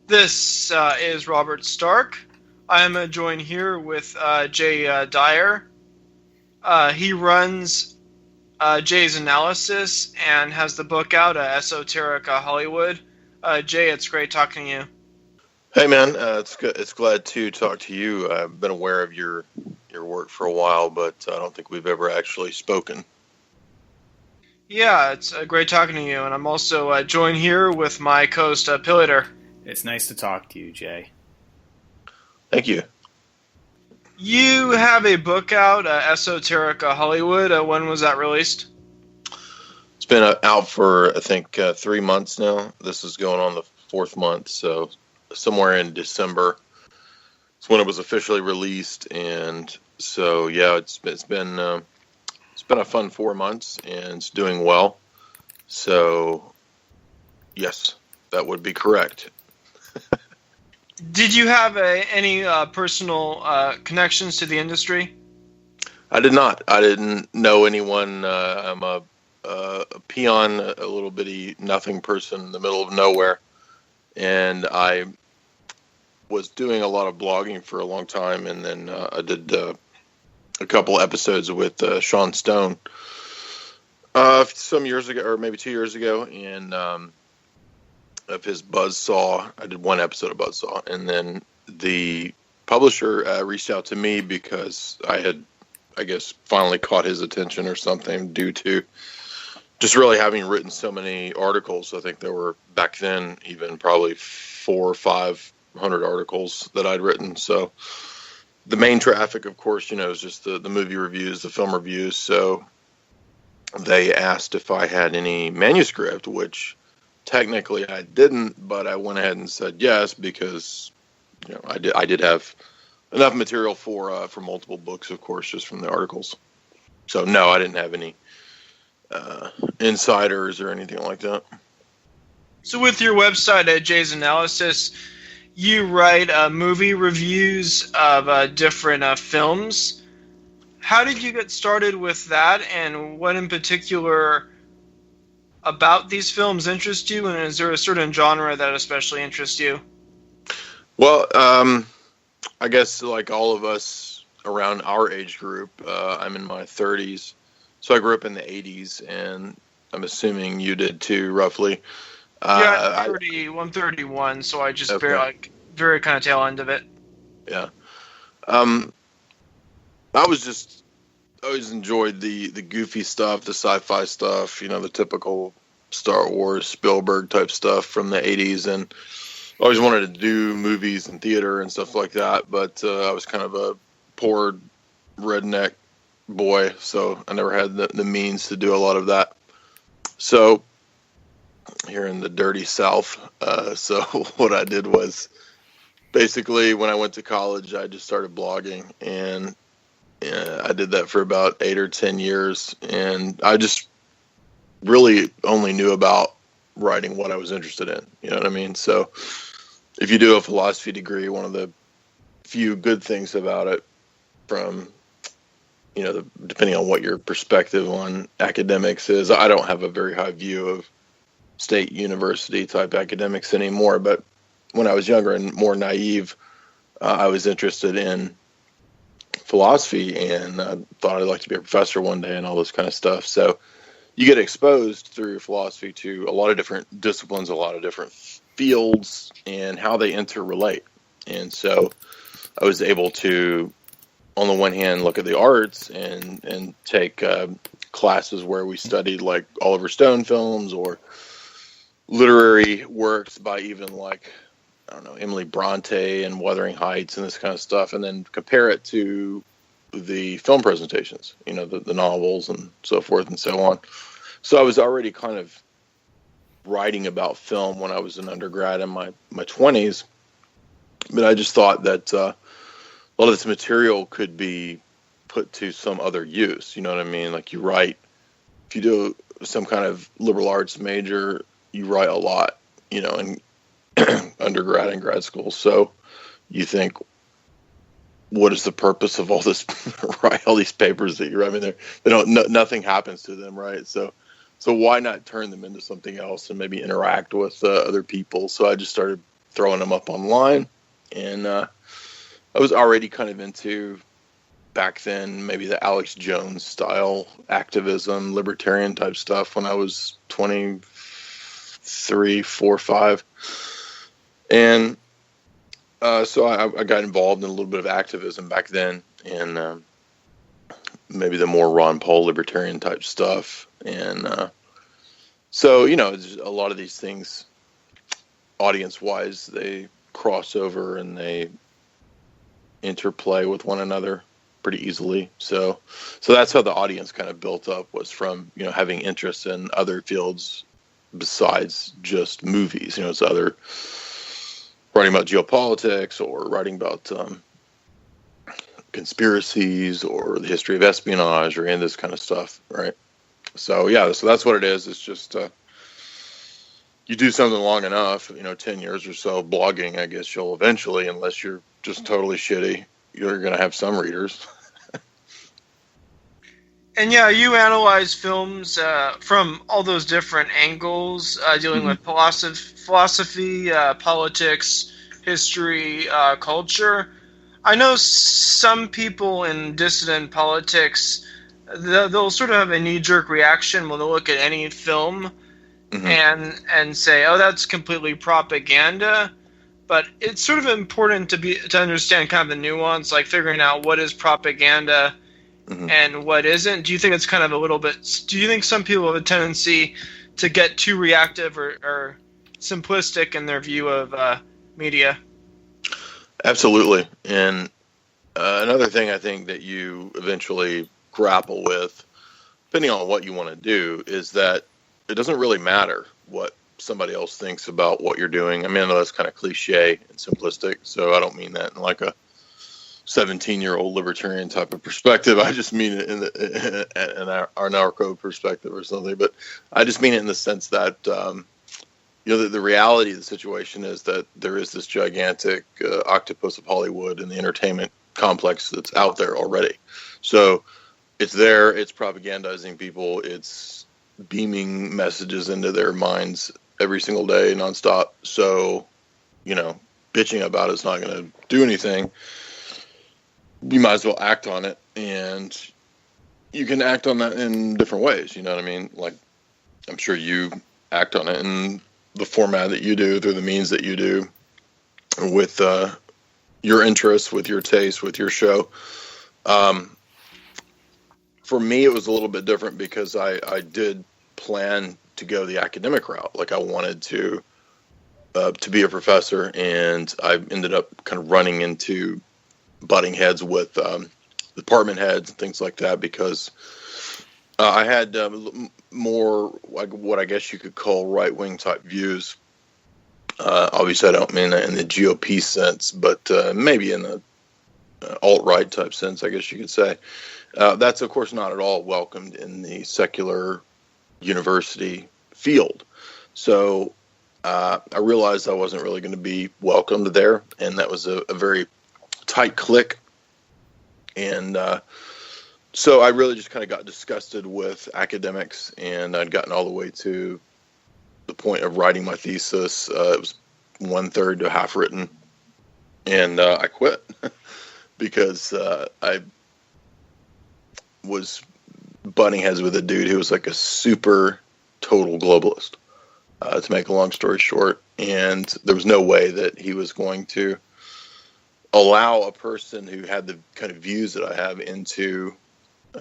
This is Robert Stark. I am joined here with Jay Dyer. He runs Jay's Analysis and has the book out, Esoteric Hollywood. Jay, it's great talking to you. Hey man, it's good. It's glad to talk to you. I've been aware of your work for a while, but I don't think we've ever actually spoken. Yeah, it's great talking to you, and I'm also joined here with my co-host Pilleater. It's nice to talk to you, Jay. Thank you. You have a book out, Esoteric Hollywood. When was that released? It's been out for, I think, 3 months now. This is going on the 4th month, so somewhere in December. It's when it was officially released, and so yeah, it's been a fun 4 months, and it's doing well. So yes, that would be correct. Did you have any personal connections to the industry? I did not. I didn't know anyone. I'm a peon, a little bitty nothing person in the middle of nowhere. And I was doing a lot of blogging for a long time. And then I did a couple episodes with Sean Stone some years ago, or maybe 2 years ago. And of his Buzzsaw. I did one episode of Buzzsaw, and then the publisher reached out to me because I had, I guess, finally caught his attention or something due to just really having written so many articles. I think there were back then even probably 400 or 500 articles that I'd written. So the main traffic, of course, is just the movie reviews, the film reviews. So they asked if I had any manuscript, which technically I didn't, but I went ahead and said yes because I did have enough material for multiple books, of course, just from the articles. So no, I didn't have any insiders or anything like that. So with your website at Jay's Analysis, you write movie reviews of different films. How did you get started with that, and what in particular about these films interest you, and is there a certain genre that especially interests you? Well, I guess like all of us around our age group, I'm in my 30s, so I grew up in the 80s, and I'm assuming you did too, roughly. Yeah, I'm 31, so I just very kind of tail end of it. Yeah. I always enjoyed the goofy stuff, the sci-fi stuff, the typical Star Wars, Spielberg type stuff from the 80s, and always wanted to do movies and theater and stuff like that, but I was kind of a poor redneck boy, so I never had the means to do a lot of that. So here in the dirty South, so what I did was basically when I went to college, I just started blogging, and I did that for about 8 or 10 years, and I just really only knew about writing what I was interested in. You know what I mean? So if you do a philosophy degree, one of the few good things about it from, depending on what your perspective on academics is, I don't have a very high view of state university type academics anymore, but when I was younger and more naive, I was interested in philosophy and thought I'd like to be a professor one day and all this kind of stuff. So you get exposed through philosophy to a lot of different disciplines, a lot of different fields, and how they interrelate. And so I was able to, on the one hand, look at the arts and take classes where we studied like Oliver Stone films or literary works by even like, I don't know, Emily Bronte and Wuthering Heights and this kind of stuff, and then compare it to the film presentations, the novels and so forth and so on. So I was already kind of writing about film when I was an undergrad in my 20s, but I just thought that a lot of this material could be put to some other use. You know what I mean? Like you write, if you do some kind of liberal arts major, you write a lot, in undergrad and grad school. So you think, what is the purpose of all this, write all these papers that you write? I mean, nothing happens to them, right? So why not turn them into something else and maybe interact with other people? So I just started throwing them up online. And I was already kind of into, back then, maybe the Alex Jones style activism, libertarian type stuff when I was 23, 4, 5. And so I got involved in a little bit of activism back then, and maybe the more Ron Paul libertarian type stuff. And so, a lot of these things, audience-wise, they cross over and they interplay with one another pretty easily. So that's how the audience kind of built up, was from, having interest in other fields besides just movies. It's other writing about geopolitics, or writing about conspiracies, or the history of espionage, or any of this kind of stuff, right? So that's what it is. It's just you do something long enough, 10 years or so blogging, I guess you'll eventually, unless you're just totally shitty, you're going to have some readers. And you analyze films from all those different angles, dealing with philosophy, politics, history, culture. I know some people in dissident politics, they'll sort of have a knee-jerk reaction when they look at any film and say, "Oh, that's completely propaganda." But it's sort of important to understand kind of the nuance, like figuring out what is propaganda and what isn't. Do you think it's kind of a little bit? Do you think some people have a tendency to get too reactive or simplistic in their view of media? Absolutely. And another thing I think that you eventually grapple with, depending on what you want to do, is that it doesn't really matter what somebody else thinks about what you're doing. I mean, I know that's kind of cliche and simplistic, so I don't mean that in like a 17-year-old libertarian type of perspective. I just mean it in our narco perspective or something. But I just mean it in the sense that the reality of the situation is that there is this gigantic octopus of Hollywood and the entertainment complex that's out there already. So it's there. It's propagandizing people. It's beaming messages into their minds every single day, nonstop. So, bitching about it's not going to do anything. You might as well act on it, and you can act on that in different ways. You know what I mean? Like, I'm sure you act on it in the format that you do, through the means that you do, with your interests, with your taste, with your show. For me, it was a little bit different because I did plan to go the academic route. Like, I wanted to be a professor, and I ended up kind of running into butting heads with department heads and things like that, because I had more like what I guess you could call right-wing type views. Obviously, I don't mean that in the GOP sense, but maybe in the alt-right type sense, I guess you could say. That's, of course, not at all welcomed in the secular university field. So I realized I wasn't really going to be welcomed there, and that was a very tight clique. And so I really just kind of got disgusted with academics, and I'd gotten all the way to the point of writing my thesis. It was 1/3 to half written, and I quit because I was butting heads with a dude who was like a super total globalist, to make a long story short. And there was no way that he was going to allow a person who had the kind of views that I have into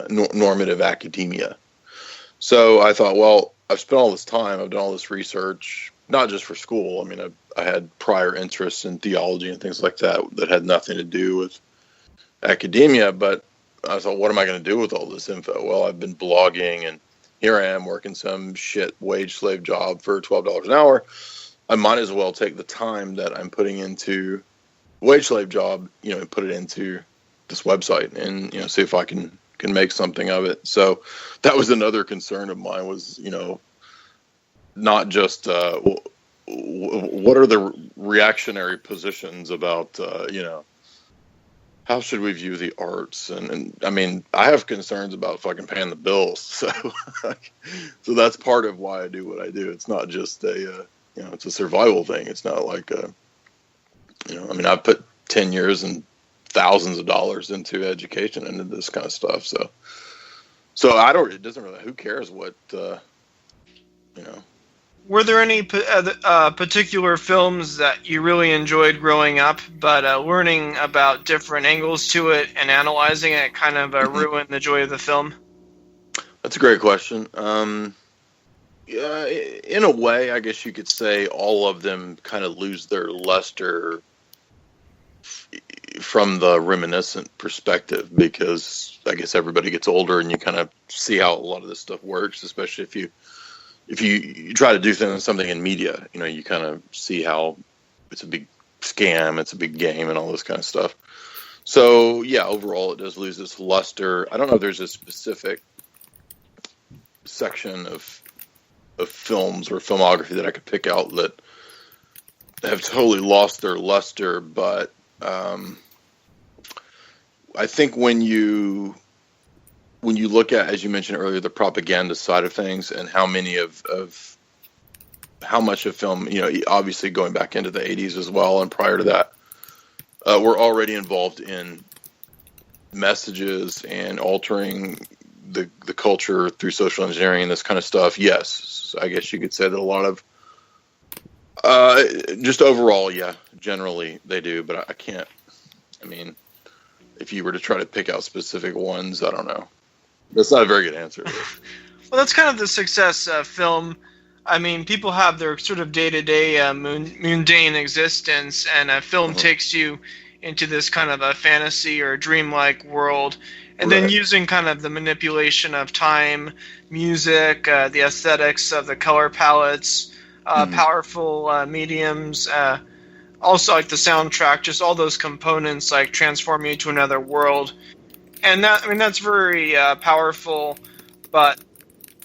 normative academia. So I thought, well, I've spent all this time, I've done all this research, not just for school. I mean, I had prior interests in theology and things like that that had nothing to do with academia, but I thought, what am I going to do with all this info? Well, I've been blogging, and here I am working some shit wage slave job for $12 an hour. I might as well take the time that I'm putting into wage slave job, and put it into this website, and see if I can make something of it. So that was another concern of mine, was not just what are the reactionary positions about how should we view the arts, and I mean, I have concerns about fucking paying the bills, so so that's part of why I do what I do. It's not just it's a survival thing. It's not like I mean, I've put 10 years and thousands of dollars into education into this kind of stuff. So it doesn't really, who cares what, Were there any particular films that you really enjoyed growing up, but learning about different angles to it and analyzing it kind of ruined the joy of the film? That's a great question. Yeah, in a way, I guess you could say all of them kind of lose their luster from the reminiscent perspective, because I guess everybody gets older and you kind of see how a lot of this stuff works, especially if you try to do something in media. You kind of see how it's a big scam, it's a big game, and all this kind of stuff. So yeah, overall it does lose its luster. I don't know if there's a specific section of films or filmography that I could pick out that have totally lost their luster, but I think when you look at, as you mentioned earlier, the propaganda side of things, and how much of film, obviously going back into the 80s as well, and prior to that, we're already involved in messages and altering the culture through social engineering and this kind of stuff. Yes, I guess you could say that a lot of, just overall, yeah, generally they do, but I can't, if you were to try to pick out specific ones, I don't know. That's not a very good answer. Well, that's kind of the success of film. I mean, people have their sort of day-to-day mundane existence, and a film takes you into this kind of a fantasy or dreamlike world. And then using kind of the manipulation of time, music, the aesthetics of the color palettes, powerful mediums, also like the soundtrack, just all those components like transform you to another world. And that's very powerful, but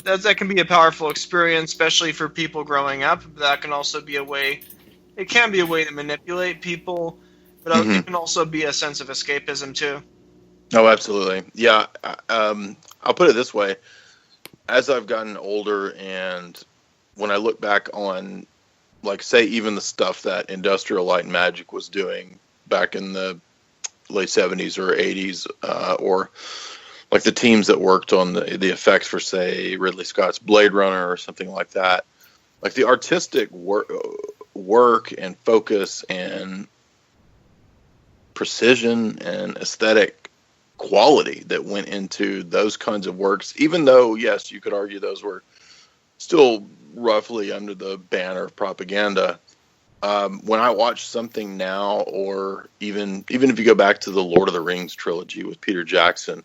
that can be a powerful experience, especially for people growing up. That can also be it can be a way to manipulate people, but it can also be a sense of escapism too. Oh, absolutely. Yeah. I'll put it this way. As I've gotten older, and when I look back on, like, say, even the stuff that Industrial Light and Magic was doing back in the late 70s or 80s, or like the teams that worked on the effects for, say, Ridley Scott's Blade Runner or something like that, like the artistic work and focus and precision and aesthetic quality that went into those kinds of works, even though, yes, you could argue those were still roughly under the banner of propaganda. When I watch something now, or even if you go back to the Lord of the Rings trilogy with Peter Jackson,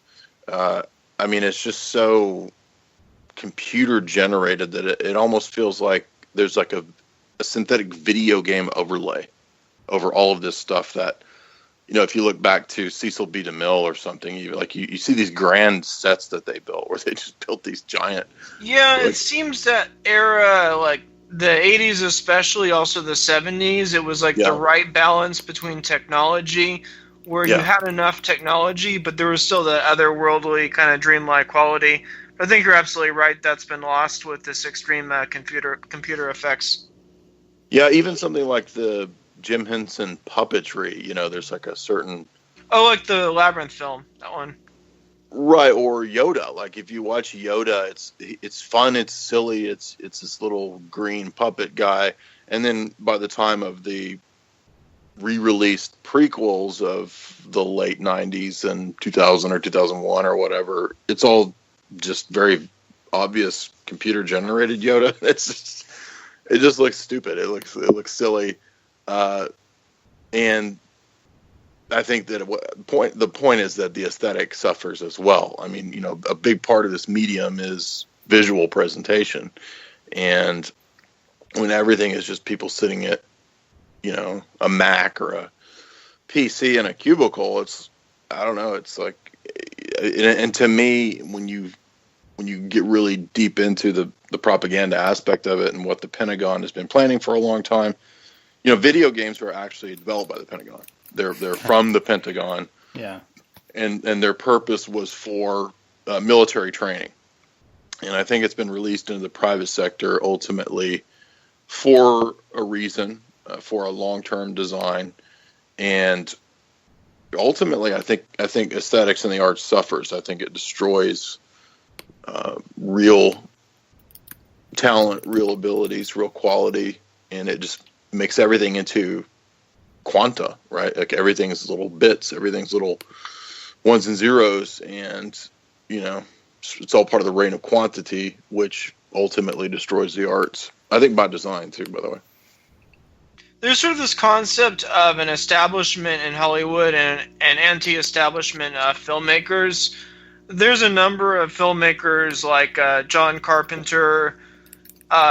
it's just so computer generated that it almost feels like there's like a synthetic video game overlay over all of this stuff that, if you look back to Cecil B. DeMille or something, you see these grand sets that they built, where they just built these giant. Yeah, it seems that era, like the 80s especially, also the 70s, it was like the right balance between technology, where you had enough technology, but there was still the otherworldly kind of dreamlike quality. But I think you're absolutely right. That's been lost with this extreme computer effects. Yeah, even something like the Jim Henson puppetry, there's like a certain... Oh, like the Labyrinth film, that one. Right, or Yoda. Like, if you watch Yoda, it's fun, it's silly, it's this little green puppet guy. And then by the time of the re-released prequels of the late 90s and 2000 or 2001 or whatever, it's all just very obvious computer-generated Yoda. It just looks stupid. It looks silly. And I think that the point is that the aesthetic suffers as well. A big part of this medium is visual presentation. And when everything is just people sitting at, a Mac or a PC in a cubicle, it's like, and to me, when you get really deep into the propaganda aspect of it and what the Pentagon has been planning for a long time, video games were actually developed by the Pentagon. They're from the Pentagon. Yeah. And their purpose was for military training. And I think it's been released into the private sector ultimately for a reason, for a long-term design. And ultimately, I think aesthetics in the arts suffers. I think it destroys real talent, real abilities, real quality, and it just makes everything into quanta, right? Like everything's little bits, everything's little ones and zeros, and it's all part of the reign of quantity, which ultimately destroys the arts. I think by design too, by the way. There's sort of this concept of an establishment in Hollywood and anti-establishment filmmakers. There's a number of filmmakers like John Carpenter,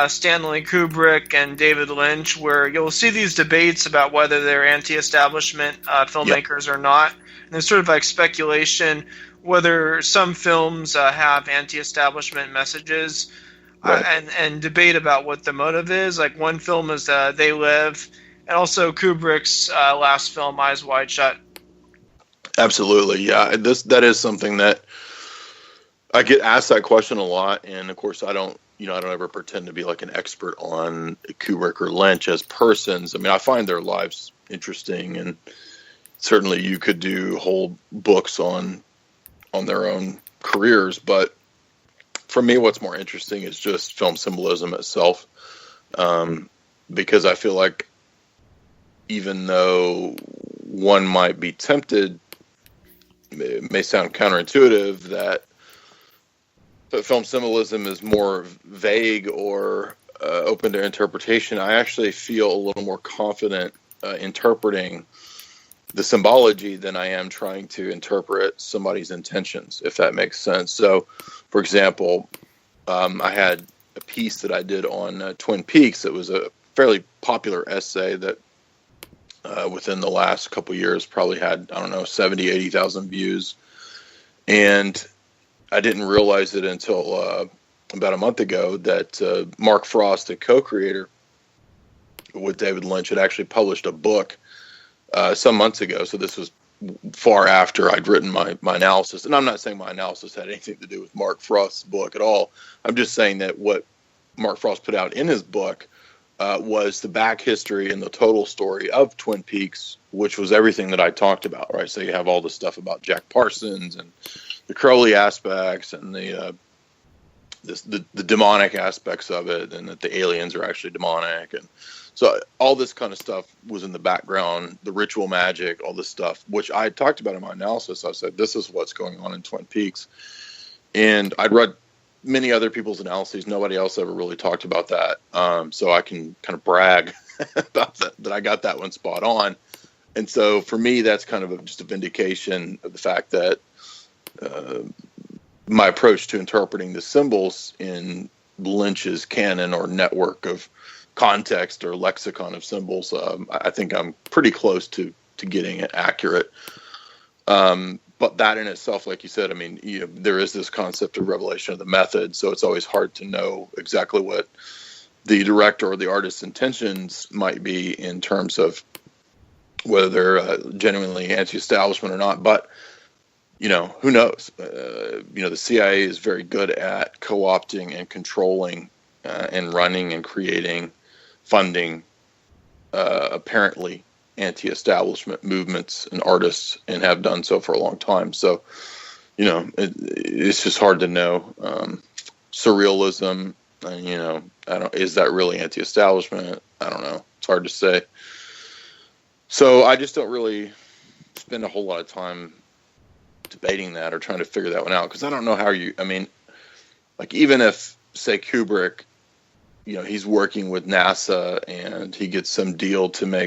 Stanley Kubrick, and David Lynch, where you'll see these debates about whether they're anti-establishment filmmakers or not. And there's sort of like speculation whether some films have anti-establishment messages, Right. and debate about what the motive is. Like one film is They Live, and also Kubrick's last film, Eyes Wide Shut. Absolutely, yeah. That is something that I get asked that question a lot, and of course I don't ever pretend to be like an expert on Kubrick or Lynch as persons. I mean, I find their lives interesting, and certainly you could do whole books on their own careers, but for me, what's more interesting is just film symbolism itself, because I feel like even though one might be tempted, it may sound counterintuitive, that film symbolism is more vague or open to interpretation. I actually feel a little more confident interpreting the symbology than I am trying to interpret somebody's intentions, if that makes sense. So, for example, I had a piece that I did on Twin Peaks. It was a fairly popular essay that within the last couple of years probably had, 70, 80,000 views. And I didn't realize it until about a month ago that Mark Frost, the co-creator with David Lynch, had actually published a book some months ago. So this was far after I'd written my analysis. And I'm not saying my analysis had anything to do with Mark Frost's book at all. I'm just saying that what Mark Frost put out in his book was the back history and the total story of Twin Peaks, which was everything that I talked about, right? So you have all the stuff about Jack Parsons and the Crowley aspects and the demonic aspects of it, and that the aliens are actually demonic. And so all this kind of stuff was in the background, the ritual magic, all this stuff, which I talked about in my analysis. I said, this is what's going on in Twin Peaks. And I'd read many other people's analyses. Nobody else ever really talked about that. So I can kind of brag about that I got that one spot on. And so for me, that's kind of just a vindication of the fact that my approach to interpreting the symbols in Lynch's canon or network of context or lexicon of symbols, I think I'm pretty close to getting it accurate. But that in itself, like you said, I mean, there is this concept of revelation of the method, so it's always hard to know exactly what the director or the artist's intentions might be in terms of whether they're genuinely anti-establishment or not. But who knows? The CIA is very good at co-opting and controlling and running and creating, funding, apparently anti-establishment movements and artists, and have done so for a long time. So, it's just hard to know. Surrealism, is that really anti-establishment? I don't know. It's hard to say. So I just don't really spend a whole lot of time debating that or trying to figure that one out, because I don't know how even if, say, Kubrick, he's working with NASA and he gets some deal to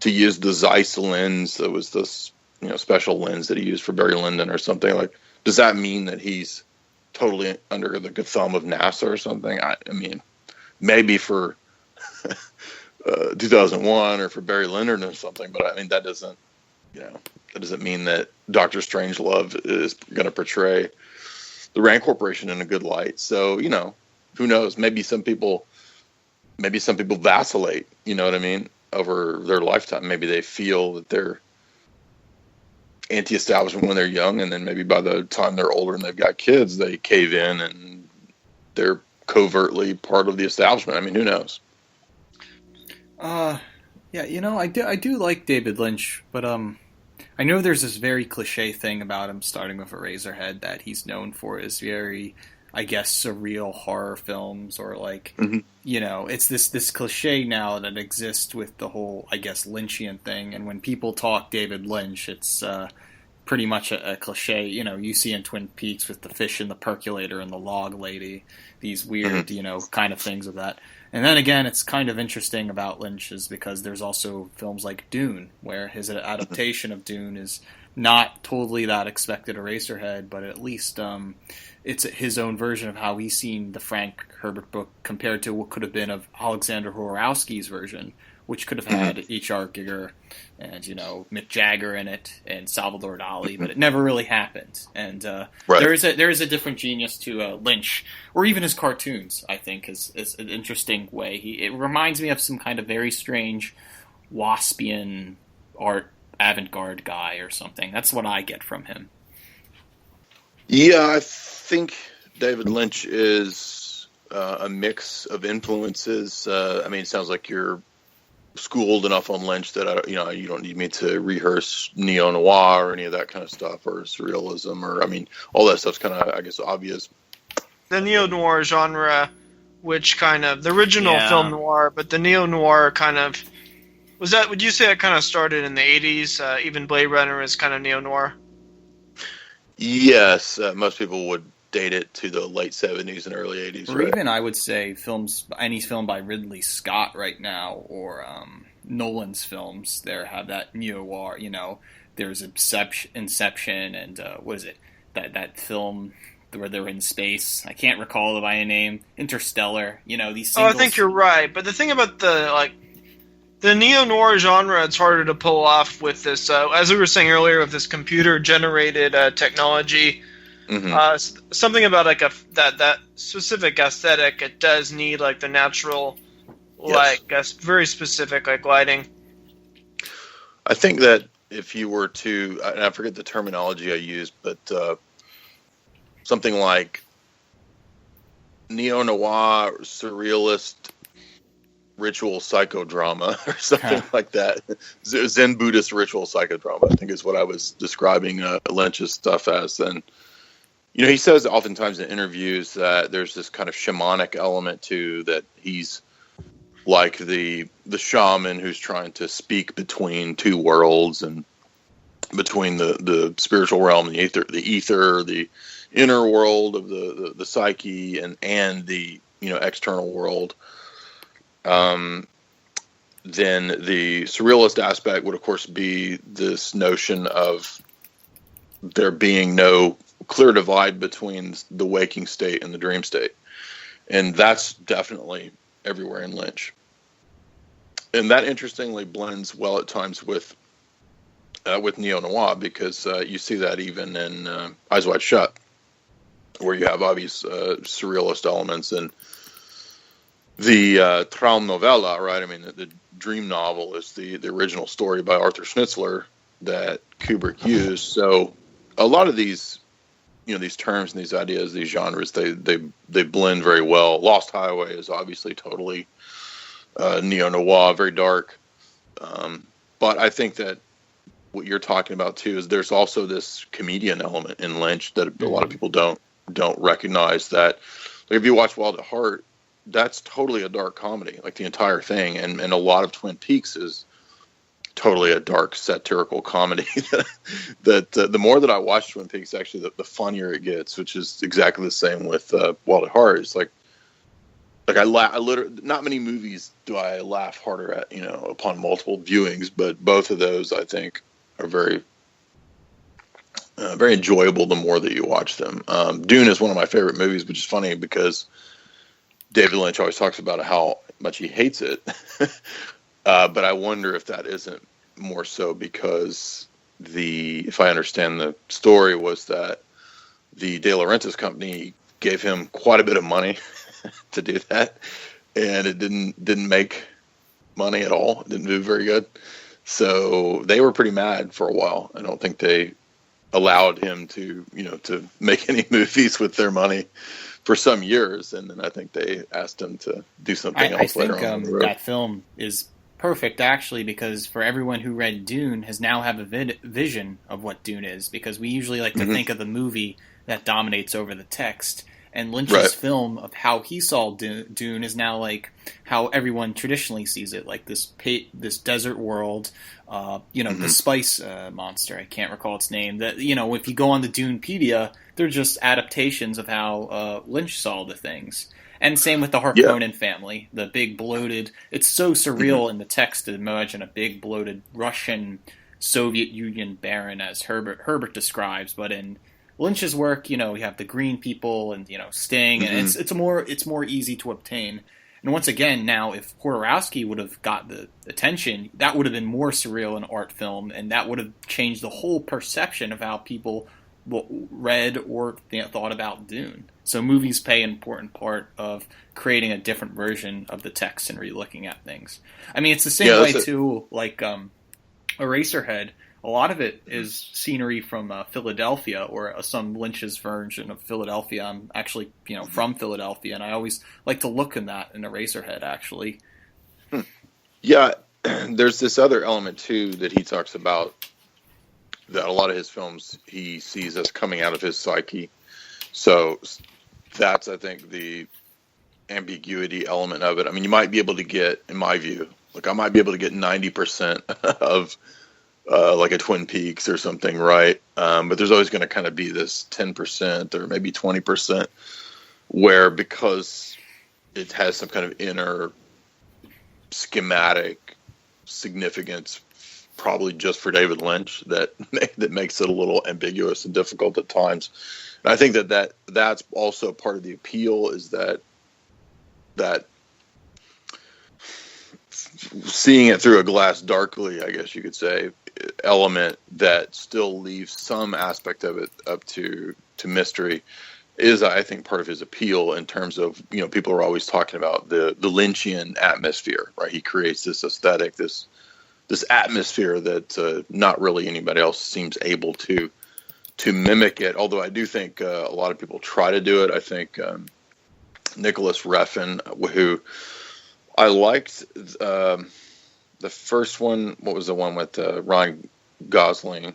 use the Zeiss lens. That was this, special lens that he used for Barry Lyndon or something. Like, does that mean that he's totally under the good thumb of NASA or something? I mean, maybe for 2001 or for Barry Lyndon or something, but I mean, that doesn't mean that Dr. Strangelove is going to portray the Rand Corporation in a good light. So, who knows? Maybe some people vacillate, you know what I mean, over their lifetime. Maybe they feel that they're anti-establishment when they're young, and then maybe by the time they're older and they've got kids, they cave in and they're covertly part of the establishment. I mean, who knows? Yeah, I do like David Lynch, but I know there's this very cliche thing about him, starting with Eraserhead, that he's known for his very, I guess, surreal horror films, or like, Hmm. it's this cliche now that exists with the whole, I guess, Lynchian thing. And when people talk David Lynch, it's pretty much a cliche. You see in Twin Peaks with the fish and the percolator and the log lady, these weird, kind of things of that. And then again, it's kind of interesting about Lynch is because there's also films like Dune, where his adaptation of Dune is not totally that expected Eraserhead, but at least it's his own version of how he's seen the Frank Herbert book compared to what could have been of Alexander Horowski's version, which could have had H.R. Giger and, Mick Jagger in it and Salvador Dali, but it never really happened. And Right. there is a different genius to Lynch, or even his cartoons, I think, is an interesting way. It reminds me of some kind of very strange waspian art avant-garde guy or something. That's what I get from him. Yeah, I think David Lynch is a mix of influences. It sounds like you're schooled enough on Lynch that you don't need me to rehearse neo-noir or any of that kind of stuff, or surrealism, or all that stuff's kind of, I guess, obvious. The neo-noir genre, which kind of the original Yeah. film noir, but the neo-noir kind of would you say it kind of started in the 80s? Even Blade Runner is kind of neo-noir. Yes, most people would date it to the late 70s and early 80s, Or right? even, I would say, any film by Ridley Scott right now, or Nolan's films, there have that neo-noir, there's Inception, and what is it, that film where they're in space, I can't recall it by a name, Interstellar, these Oh, I singles. think you're right. But the thing about the neo-noir genre, it's harder to pull off with this, as we were saying earlier, with this computer-generated technology. Something about that specific aesthetic. It does need the natural, very specific lighting. I think that if you were to, and I forget the terminology I used, but something like neo-noir, surrealist, ritual psychodrama, or something like that. Zen Buddhist ritual psychodrama, I think, is what I was describing Lynch's stuff as. And he says oftentimes in interviews that there's this kind of shamanic element to that. He's like the shaman who's trying to speak between two worlds, and between the spiritual realm and the ether, the inner world of the psyche, and the external world. Then the surrealist aspect would, of course, be this notion of there being no clear divide between the waking state and the dream state. And that's definitely everywhere in Lynch. And that interestingly blends well at times with neo-noir, because you see that even in Eyes Wide Shut, where you have obvious surrealist elements. And the Traumnovelle, right? The dream novel is the original story by Arthur Schnitzler that Kubrick used. So a lot of these, these terms and these ideas, these genres, they blend very well. Lost Highway is obviously totally neo-noir, very dark. But I think that what you're talking about too is there's also this comedian element in Lynch that a lot of people don't recognize. That if you watch Wild at Heart, that's totally a dark comedy, the entire thing, and a lot of Twin Peaks is totally a dark satirical comedy. that the more that I watch Twin Peaks, actually, the funnier it gets, which is exactly the same with Wild at Heart. It's I literally, not many movies do I laugh harder at, upon multiple viewings, but both of those I think are very very enjoyable the more that you watch them. Dune is one of my favorite movies, which is funny because David Lynch always talks about how much he hates it. But I wonder if that isn't more so because if I understand the story, was that the De Laurentiis company gave him quite a bit of money to do that, and it didn't make money at all. It didn't do very good. So they were pretty mad for a while. I don't think they allowed him to make any movies with their money for some years, and then I think they asked him to do something else later on. I think that film is perfect, actually, because for everyone who read Dune has now have a vision of what Dune is, because we usually like to think of the movie that dominates over the text. And Lynch's film of how he saw Dune is now like how everyone traditionally sees it, like this desert world, the spice monster. I can't recall its name. That if you go on the Dunepedia, they're just adaptations of how Lynch saw the things. And same with the Harkonnen family, the big bloated. It's so surreal in the text to imagine a big bloated Russian Soviet Union baron, as Herbert describes, but in Lynch's work, you have the green people and Sting, and it's more easy to obtain. And once again, now if Horowski would have got the attention, that would have been more surreal in art film, and that would have changed the whole perception of how people read or thought about Dune. So movies play an important part of creating a different version of the text and relooking at things. I mean, it's the same way too, like Eraserhead. A lot of it is scenery from Philadelphia, or some Lynch's version of Philadelphia. I'm actually, from Philadelphia, and I always like to look in that in Eraserhead, actually. Yeah, there's this other element, too, that he talks about, that a lot of his films he sees as coming out of his psyche. So that's, I think, the ambiguity element of it. I mean, you might be able to get, in my view, I might be able to get 90% of like a Twin Peaks or something, right? But there's always going to kind of be this 10% or maybe 20% where, because it has some kind of inner schematic significance, probably just for David Lynch, that makes it a little ambiguous and difficult at times. And I think that's also part of the appeal, is that seeing it through a glass darkly, I guess you could say, element that still leaves some aspect of it up to mystery is, I think, part of his appeal, in terms of, people are always talking about the Lynchian atmosphere, right? He creates this aesthetic, this atmosphere that not really anybody else seems able to mimic it. Although I do think a lot of people try to do it. I think Nicholas Refn, who I liked the first one. What was the one with Ryan Gosling?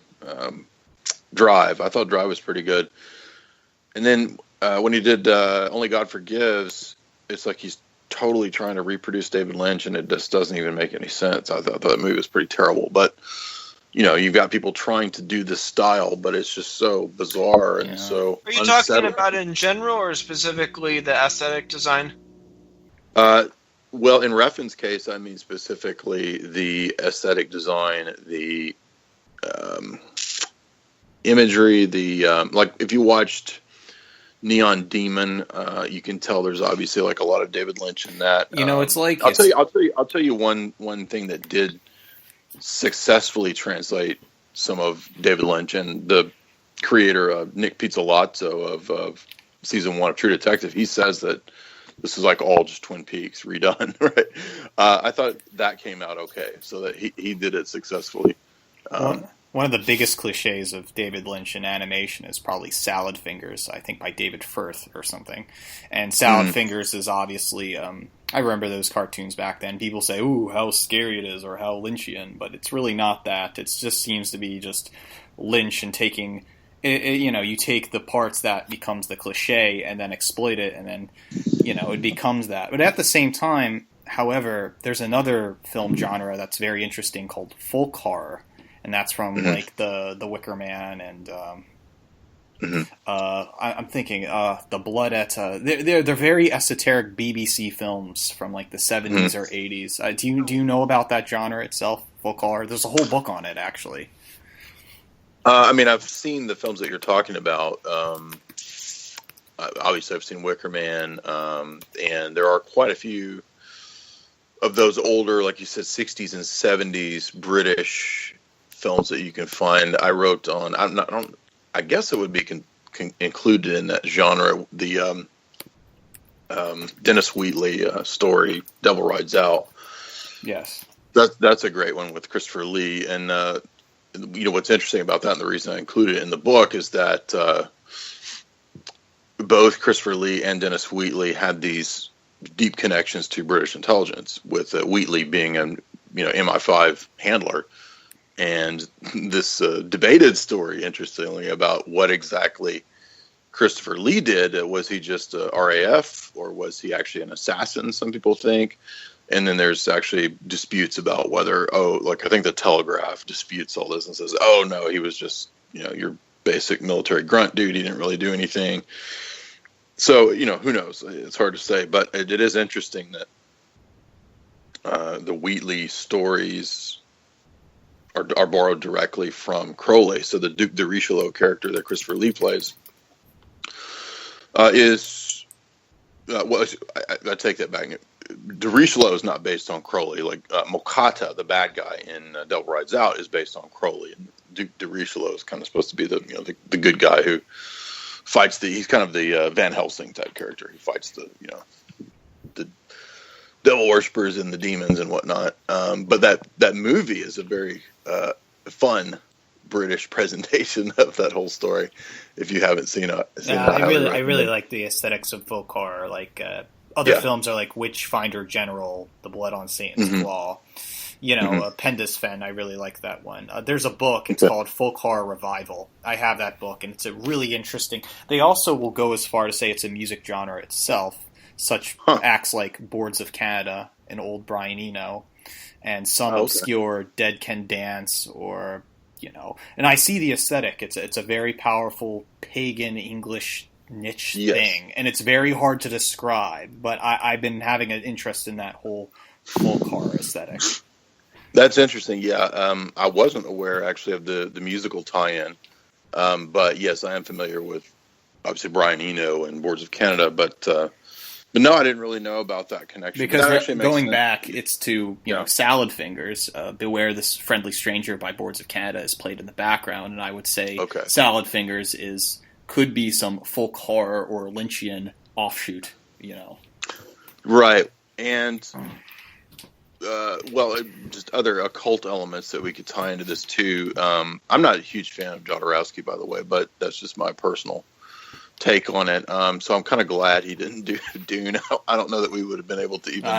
Drive. I thought Drive was pretty good. And then when he did Only God Forgives, it's like he's totally trying to reproduce David Lynch, and it just doesn't even make any sense. I thought that movie was pretty terrible. But you've got people trying to do this style, but it's just so bizarre and so. Are you talking about in general, or specifically the aesthetic design? Well, in Refn's case, I mean specifically the aesthetic design, the imagery, like if you watched Neon Demon, you can tell there's obviously like a lot of David Lynch in that. It's like I'll tell you one thing that did successfully translate some of David Lynch, and the creator Nick Pizzolatto of season 1 of True Detective. He says that this is like all just Twin Peaks redone, right? I thought that came out okay, so that he did it successfully. One of the biggest cliches of David Lynch in animation is probably Salad Fingers, I think by David Firth or something. And Salad Fingers is obviously, I remember those cartoons back then. People say, ooh, how scary it is, or how Lynchian, but it's really not that. It just seems to be just Lynch and taking... you take the parts that becomes the cliche and then exploit it, and then, it becomes that. But at the same time, however, there's another film genre that's very interesting called folk horror, and that's from like the Wicker Man and I'm thinking the Bloodetta. They're very esoteric BBC films from like the 70s or 80s. Do you know about that genre itself, folk horror? There's a whole book on it, actually. I mean, I've seen the films that you're talking about. Obviously, I've seen Wicker Man, and there are quite a few of those older, like you said, 60s and 70s British films that you can find. I wrote on. I guess it would be included in that genre. The Dennis Wheatley story, Devil Rides Out. Yes, that's a great one with Christopher Lee, and what's interesting about that, and the reason I included it in the book, is that both Christopher Lee and Dennis Wheatley had these deep connections to British intelligence, with Wheatley being MI5 handler. And this debated story, interestingly, about what exactly Christopher Lee did. Was he just a RAF, or was he actually an assassin, some people think. And then there's actually disputes about whether, I think the Telegraph disputes all this and says, oh, no, he was just, your basic military grunt dude. He didn't really do anything. So, who knows? It's hard to say. But it is interesting that the Wheatley stories are borrowed directly from Crowley. So the Duc de Richelieu character that Christopher Lee plays is I take that back. De Richelieu is not based on Crowley. Like Mokata, the bad guy in Devil Rides Out, is based on Crowley, and Duc de Richelieu is kind of supposed to be the good guy who fights he's kind of the Van Helsing type character. He fights the devil worshippers and the demons and whatnot. But that movie is a very fun British presentation of that whole story. If you haven't seen it, I really like the aesthetics of folk horror. Like other films are like Witchfinder General, The Blood on Satan's Claw. Pendus Fen, I really like that one. There's a book, it's called Folk Horror Revival. I have that book, and it's a really interesting. They also will go as far to say it's a music genre itself. Such acts like Boards of Canada and Old Brian Eno, and some obscure Dead Can Dance, or and I see the aesthetic. It's a very powerful pagan English niche thing, and it's very hard to describe. But I've been having an interest in that whole folk horror aesthetic. That's interesting. Yeah, I wasn't aware actually of the musical tie-in, but yes, I am familiar with obviously Brian Eno and Boards of Canada, but no, I didn't really know about that connection. Because going back, it's to Salad Fingers. Beware This Friendly Stranger by Boards of Canada is played in the background, and I would say Salad Fingers could be some folk horror or Lynchian offshoot. Right, and just other occult elements that we could tie into this too. I'm not a huge fan of Jodorowsky, by the way, but that's just my personal take on it. So I'm kind of glad he didn't do Dune. I don't know that we would have been able to even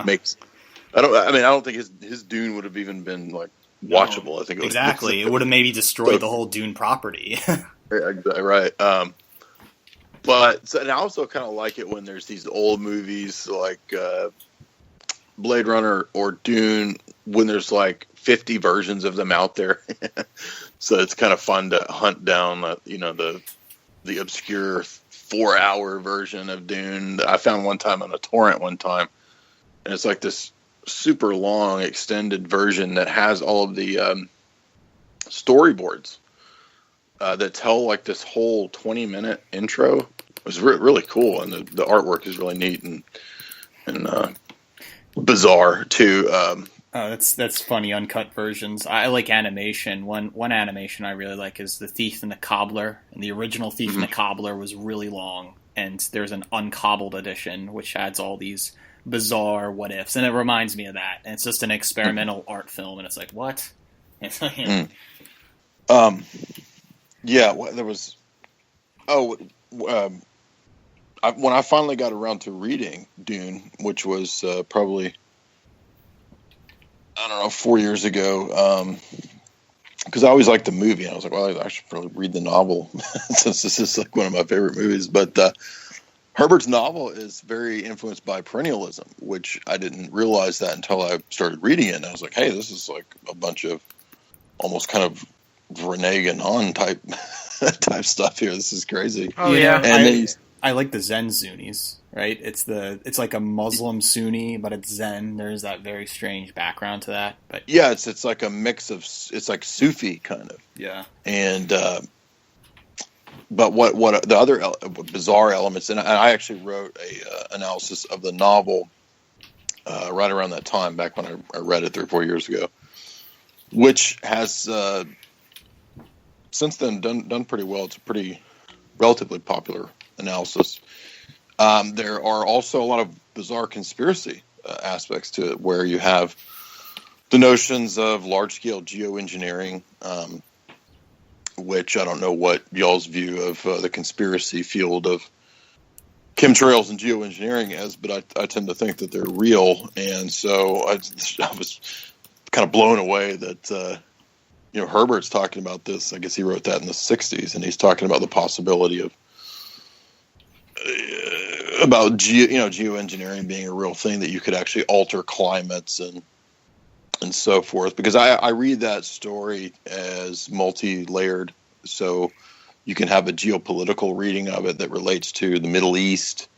make. I don't think his Dune would have even been like watchable. I think it would have maybe destroyed the whole Dune property. Right. And I also kind of like it when there's these old movies like Blade Runner or Dune, when there's like 50 versions of them out there. So it's kind of fun to hunt down the obscure 4-hour version of Dune that I found one time on a torrent and it's like this super long extended version that has all of the storyboards that tell like this whole 20-minute intro. It was really cool, and the artwork is really neat and bizarre too. That's funny, uncut versions. I like animation. One animation I really like is The Thief and the Cobbler. And the original Thief and the Cobbler was really long, and there's an uncobbled edition which adds all these bizarre what ifs, and it reminds me of that. And it's just an experimental art film, and it's like, what? There was. When I finally got around to reading Dune, which was probably, 4 years ago, because I always liked the movie. I was like, well, I should probably read the novel since this is like one of my favorite movies. But Herbert's novel is very influenced by perennialism, which I didn't realize that until I started reading it. And I was like, hey, this is like a bunch of almost kind of Rene Guénon type stuff here. This is crazy. Oh yeah, and I like the Zen Sunnis, right? It's like a Muslim Sunni, but it's Zen. There's that very strange background to that. But yeah, it's like a mix of, it's like Sufi kind of. Yeah. And but what the other bizarre elements, and I actually wrote a analysis of the novel right around that time, back when I read it 3 or 4 years ago, which has since then done pretty well. It's a pretty relatively popular analysis. There are also a lot of bizarre conspiracy aspects to it, where you have the notions of large-scale geoengineering, which I don't know what y'all's view of the conspiracy field of chemtrails and geoengineering is, but I tend to think that they're real. And so I was kind of blown away that Herbert's talking about this. I guess he wrote that in the '60s, and he's talking about the possibility of about geoengineering being a real thing, that you could actually alter climates and so forth. Because I read that story as multi-layered, so you can have a geopolitical reading of it that relates to the Middle East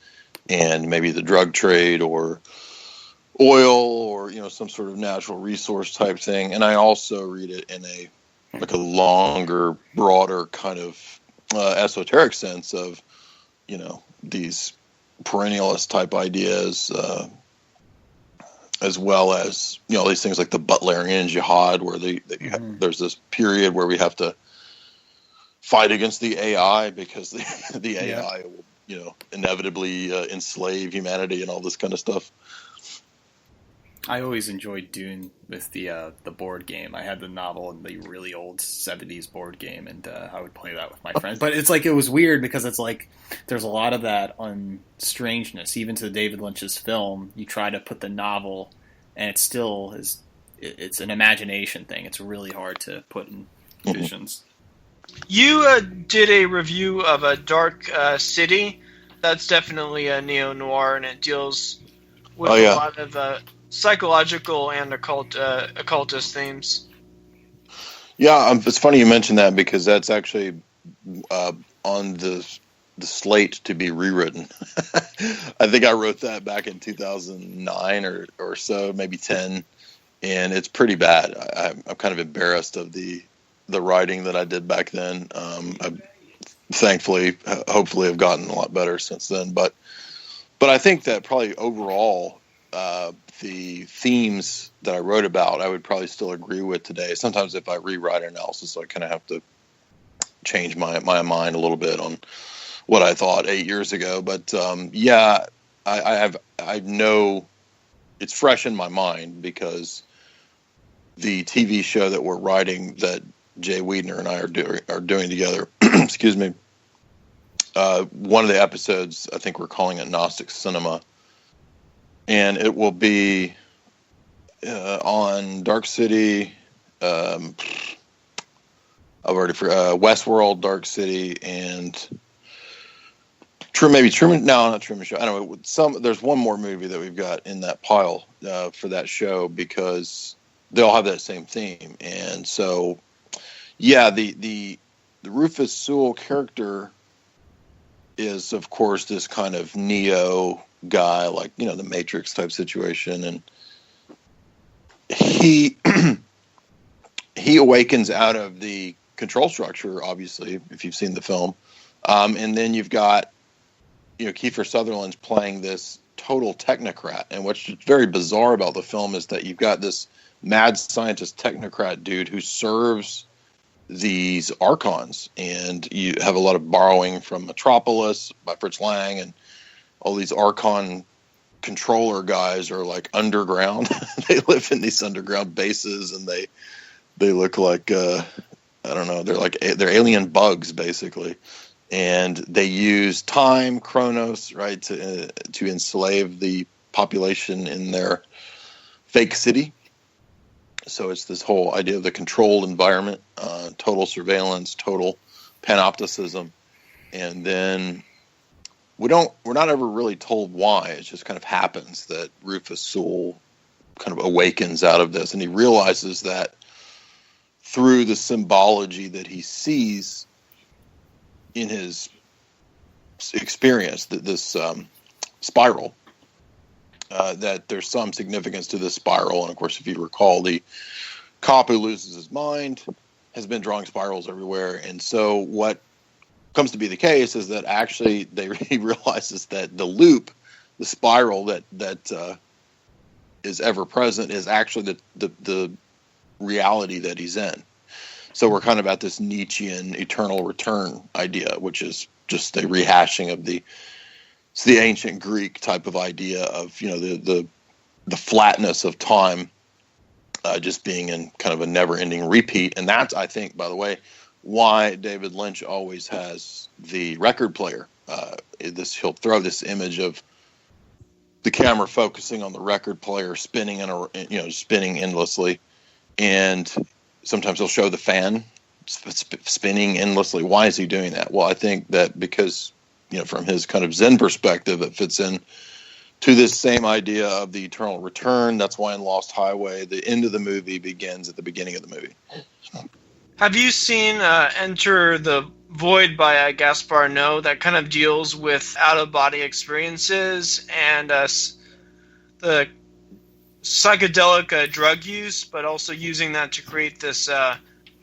and maybe the drug trade or oil or some sort of natural resource type thing. And I also read it in a longer, broader kind of esoteric sense of these perennialist type ideas, as well as these things like the Butlerian jihad, where there's this period where we have to fight against the AI because the AI will inevitably enslave humanity and all this kind of stuff. I always enjoyed Dune with the board game. I had the novel and the really old 70s board game, and I would play that with my friends. But it's like, it was weird because it's like there's a lot of that on strangeness. Even to David Lynch's film, you try to put the novel, and it still is. It's an imagination thing. It's really hard to put in visions. You did a review of a Dark City. That's definitely a neo-noir, and it deals with a lot of psychological and occultist themes. Yeah, it's funny you mentioned that, because that's actually on the slate to be rewritten. I think I wrote that back in 2009 or so, maybe 10, and it's pretty bad. I'm kind of embarrassed of the writing that I did back then. I thankfully, hopefully, have gotten a lot better since then. But I think that probably overall, the themes that I wrote about, I would probably still agree with today. Sometimes if I rewrite an analysis, I kind of have to change my mind a little bit on what I thought 8 years ago. But I know it's fresh in my mind, because the TV show that we're writing, that Jay Wiedner and I are doing together, excuse me, one of the episodes, I think we're calling it Gnostic Cinema, and it will be on Dark City. I've already forgot Westworld, Dark City, and maybe Truman. No, not Truman Show. I don't know. There's one more movie that we've got in that pile for that show, because they all have that same theme. And so, yeah, the Rufus Sewell character is, of course, this kind of Neo guy, like, the Matrix type situation, and he awakens out of the control structure, obviously, if you've seen the film, and then you've got Kiefer Sutherland's playing this total technocrat. And what's very bizarre about the film is that you've got this mad scientist technocrat dude who serves these archons, and you have a lot of borrowing from Metropolis by Fritz Lang, and all these archon controller guys are like underground. They live in these underground bases, and they look like I don't know, they're alien bugs basically, and they use time, Chronos, right, to enslave the population in their fake city. So it's this whole idea of the controlled environment, total surveillance, total panopticism, and then we're not ever really told why. It just kind of happens that Rufus Sewell kind of awakens out of this, and he realizes that through the symbology that he sees in his experience, this spiral, that there's some significance to this spiral. And of course, if you recall, the cop who loses his mind has been drawing spirals everywhere. And so what comes to be the case is that actually he realizes that the loop, the spiral that is ever present, is actually the reality that he's in. So we're kind of at this Nietzschean eternal return idea, which is just a rehashing of the ancient Greek type of idea of the flatness of time, just being in kind of a never-ending repeat. And that's, I think, by the way, why David Lynch always has the record player. He'll throw this image of the camera focusing on the record player spinning spinning endlessly, and sometimes he'll show the fan spinning endlessly. Why is he doing that? Well, I think that because, from his kind of Zen perspective, it fits in to this same idea of the eternal return. That's why in Lost Highway, the end of the movie begins at the beginning of the movie. Have you seen Enter the Void by Gaspar Noé that kind of deals with out-of-body experiences and the psychedelic drug use, but also using that to create this,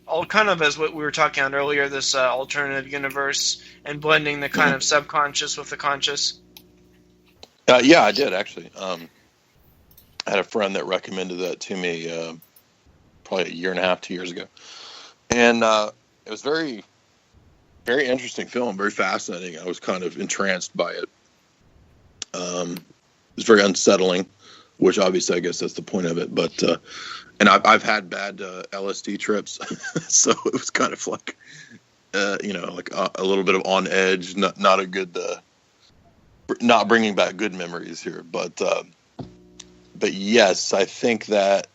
all kind of as what we were talking about earlier, this alternative universe and blending the kind of subconscious with the conscious? Yeah, I did actually. I had a friend that recommended that to me probably a year and a half, 2 years ago. And it was very, very interesting film, very fascinating. I was kind of entranced by it. It was very unsettling, which obviously I guess that's the point of it. But and I've had bad LSD trips, so it was kind of like, like a little bit of on edge. Not a good, not bringing back good memories here. But yes, I think that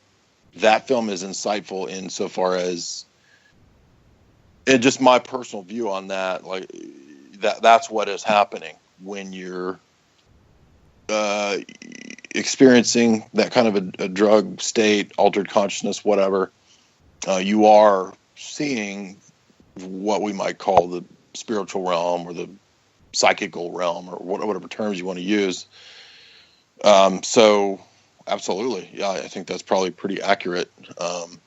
film is insightful insofar as. And just my personal view on that, like that's what is happening when you're experiencing that kind of a drug state, altered consciousness, whatever. You are seeing what we might call the spiritual realm or the psychical realm or whatever terms you want to use. So absolutely. Yeah, I think that's probably pretty accurate. And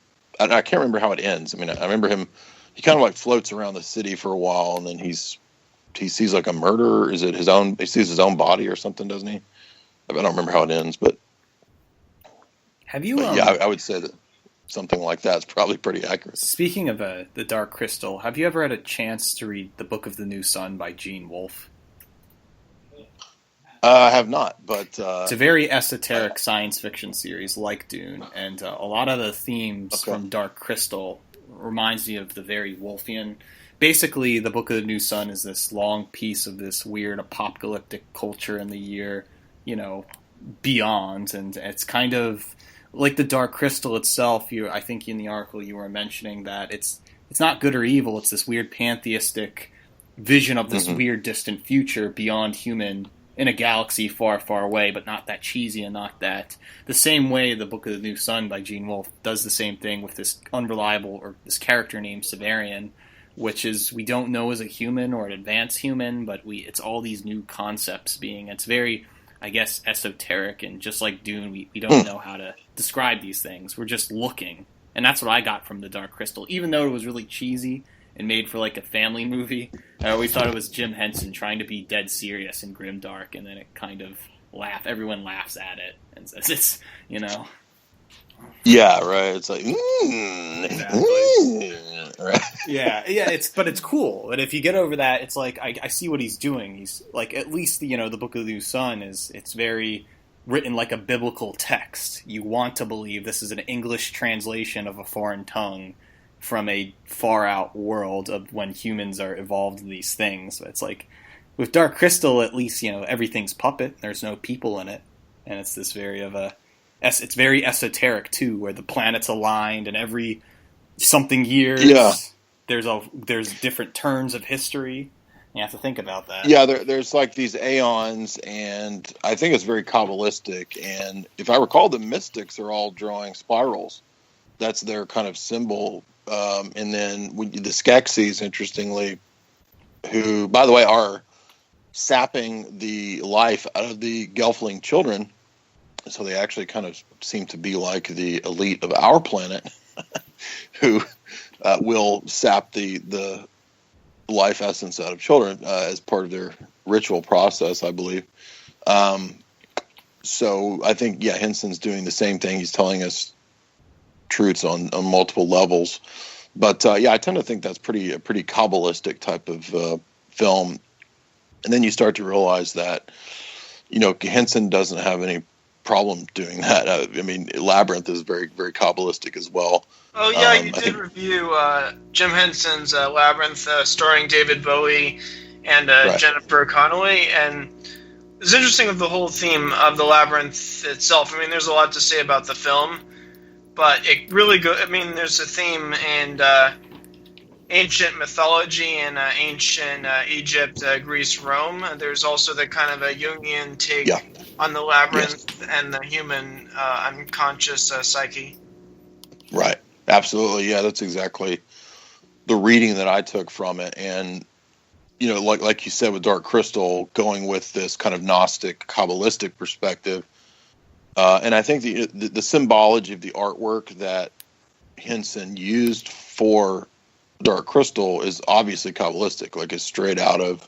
I can't remember how it ends. I mean, I remember him. He kind of like floats around the city for a while, and then he sees like a murder. Is it his own? He sees his own body or something, doesn't he? I don't remember how it ends, but have you? Yeah, I would say that something like that is probably pretty accurate. Speaking of the Dark Crystal, have you ever had a chance to read The Book of the New Sun by Gene Wolfe? I have not, but it's a very esoteric science fiction series like Dune, and a lot of the themes from Dark Crystal reminds me of the very Wolfian. Basically, the Book of the New Sun is this long piece of this weird apocalyptic culture in the year, beyond, and it's kind of like the Dark Crystal itself. I think in the article you were mentioning that it's not good or evil. It's this weird pantheistic vision of this weird distant future beyond human in a galaxy far, far away, but not that cheesy and not that... The same way the Book of the New Sun by Gene Wolfe does the same thing with this unreliable, or this character named Severian, which is, we don't know as a human or an advanced human, but it's all these new concepts it's very, I guess, esoteric, and just like Dune, we don't know how to describe these things. We're just looking. And that's what I got from the Dark Crystal. Even though it was really cheesy and made for like a family movie, I always thought it was Jim Henson trying to be dead serious and grimdark, and then it kind of everyone laughs at it and says it's, Yeah, right. It's like, exactly. Right. Yeah, but it's cool. And if you get over that, it's like I see what he's doing. He's like, at least the Book of the New Sun it's very written like a biblical text. You want to believe this is an English translation of a foreign tongue from a far out world of when humans are evolved in these things. But it's like with Dark Crystal, at least everything's puppet. There's no people in it, and it's this it's very esoteric too, where the planets aligned and every something years there's different turns of history. You have to think about that. Yeah, there's like these aeons, and I think it's very Kabbalistic. And if I recall, the mystics are all drawing spirals. That's their kind of symbol. And then the Skeksis, interestingly, who, by the way, are sapping the life out of the Gelfling children. So they actually kind of seem to be like the elite of our planet who will sap the life essence out of children as part of their ritual process, I believe. So I think, Henson's doing the same thing. He's telling us truths on multiple levels. But I tend to think that's a pretty Kabbalistic type of film. And then you start to realize that, Henson doesn't have any problem doing that. I mean, Labyrinth is very, very Kabbalistic as well. Oh, yeah, you did review Jim Henson's Labyrinth, starring David Bowie and Jennifer Connelly. And it's interesting of the whole theme of the Labyrinth itself. I mean, there's a lot to say about the film. but it really there's a theme in ancient mythology in ancient Egypt, Greece, Rome. There's also the kind of a Jungian take on the labyrinth and the human unconscious psyche. Right. Absolutely. Yeah, that's exactly the reading that I took from it. And, like you said with Dark Crystal, going with this kind of Gnostic, Kabbalistic perspective. And I think the symbology of the artwork that Henson used for Dark Crystal is obviously Kabbalistic, like it's straight out of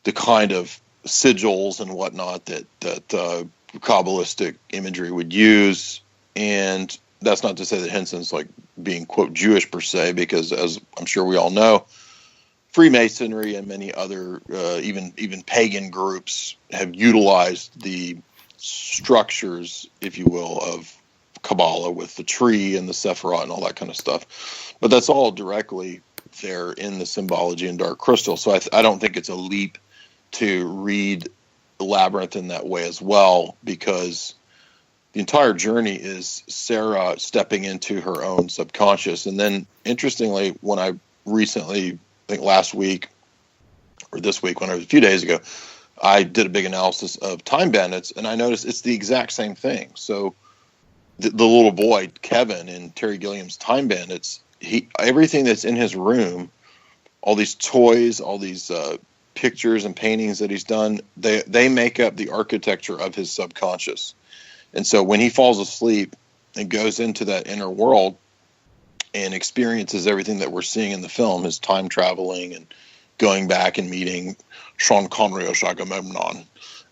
the kind of sigils and whatnot that Kabbalistic imagery would use. And that's not to say that Henson's like being, quote, Jewish per se, because as I'm sure we all know, Freemasonry and many other even pagan groups have utilized the structures, if you will, of Kabbalah with the tree and the Sephirot and all that kind of stuff. But that's all directly there in the symbology in Dark Crystal. So I don't think it's a leap to read the Labyrinth in that way as well, because the entire journey is Sarah stepping into her own subconscious. And then, interestingly, when I recently, I think last week or this week, a few days ago, I did a big analysis of Time Bandits, and I noticed it's the exact same thing. So the little boy, Kevin, in Terry Gilliam's Time Bandits, everything that's in his room, all these toys, all these pictures and paintings that he's done, they make up the architecture of his subconscious. And so when he falls asleep and goes into that inner world and experiences everything that we're seeing in the film, his time traveling and going back and meeting Sean Connery as Agamemnon,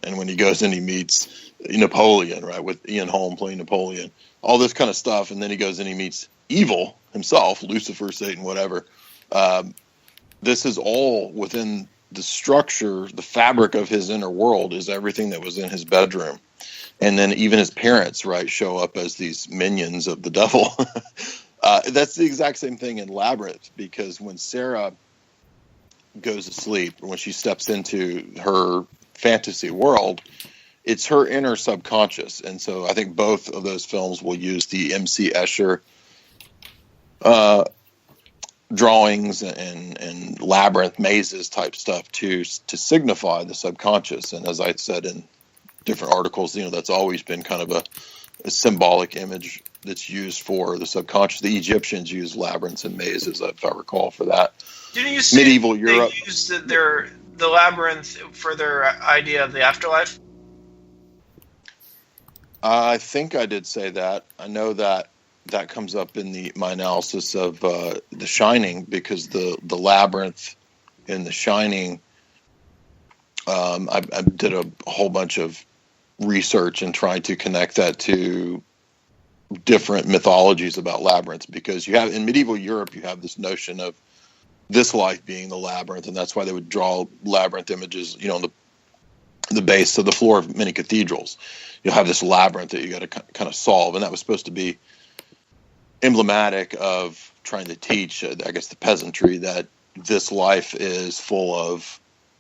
and when he goes in, he meets Napoleon, right, with Ian Holm playing Napoleon, all this kind of stuff, and then he goes in, he meets evil himself, Lucifer, Satan, whatever. This is all within the structure, the fabric of his inner world is everything that was in his bedroom. And then even his parents, right, show up as these minions of the devil. That's the exact same thing in Labyrinth, because when Sarah goes to sleep, when she steps into her fantasy world, it's her inner subconscious. And so I think both of those films will use the M.C. Escher drawings and labyrinth mazes type stuff to signify the subconscious. And as I said in different articles, that's always been kind of a symbolic image that's used for the subconscious. The Egyptians used labyrinths and mazes, if I recall, for that. Didn't you say medieval Europe used the labyrinth for their idea of the afterlife? I think I did say that. I know that comes up in my analysis of The Shining, because the labyrinth in The Shining, I did a whole bunch of research and tried to connect that to different mythologies about labyrinths, because you have in medieval Europe, you have this notion of this life being the labyrinth, and that's why they would draw labyrinth images, on the base of the floor of many cathedrals. You'll have this labyrinth that you got to kind of solve, and that was supposed to be emblematic of trying to teach, I guess, the peasantry that this life is full of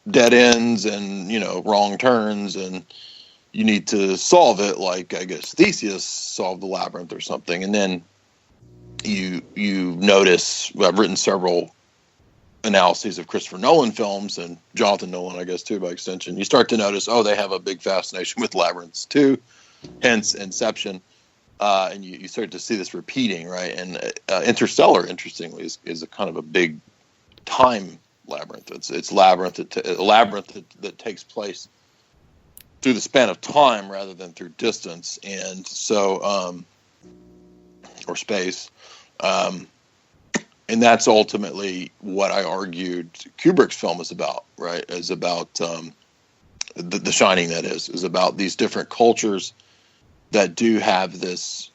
dead ends and, wrong turns, and you need to solve it like, I guess, Theseus solved the labyrinth or something. And then you notice, I've written several analyses of Christopher Nolan films, and Jonathan Nolan, I guess, too, by extension. You start to notice, they have a big fascination with labyrinths too, hence Inception. And you start to see this repeating, right? And Interstellar, interestingly, is a kind of a big time labyrinth. It's a labyrinth that takes place through the span of time rather than through distance, and so or space. And that's ultimately what I argued Kubrick's film is about, right? Is about the Shining, that is about these different cultures that do have this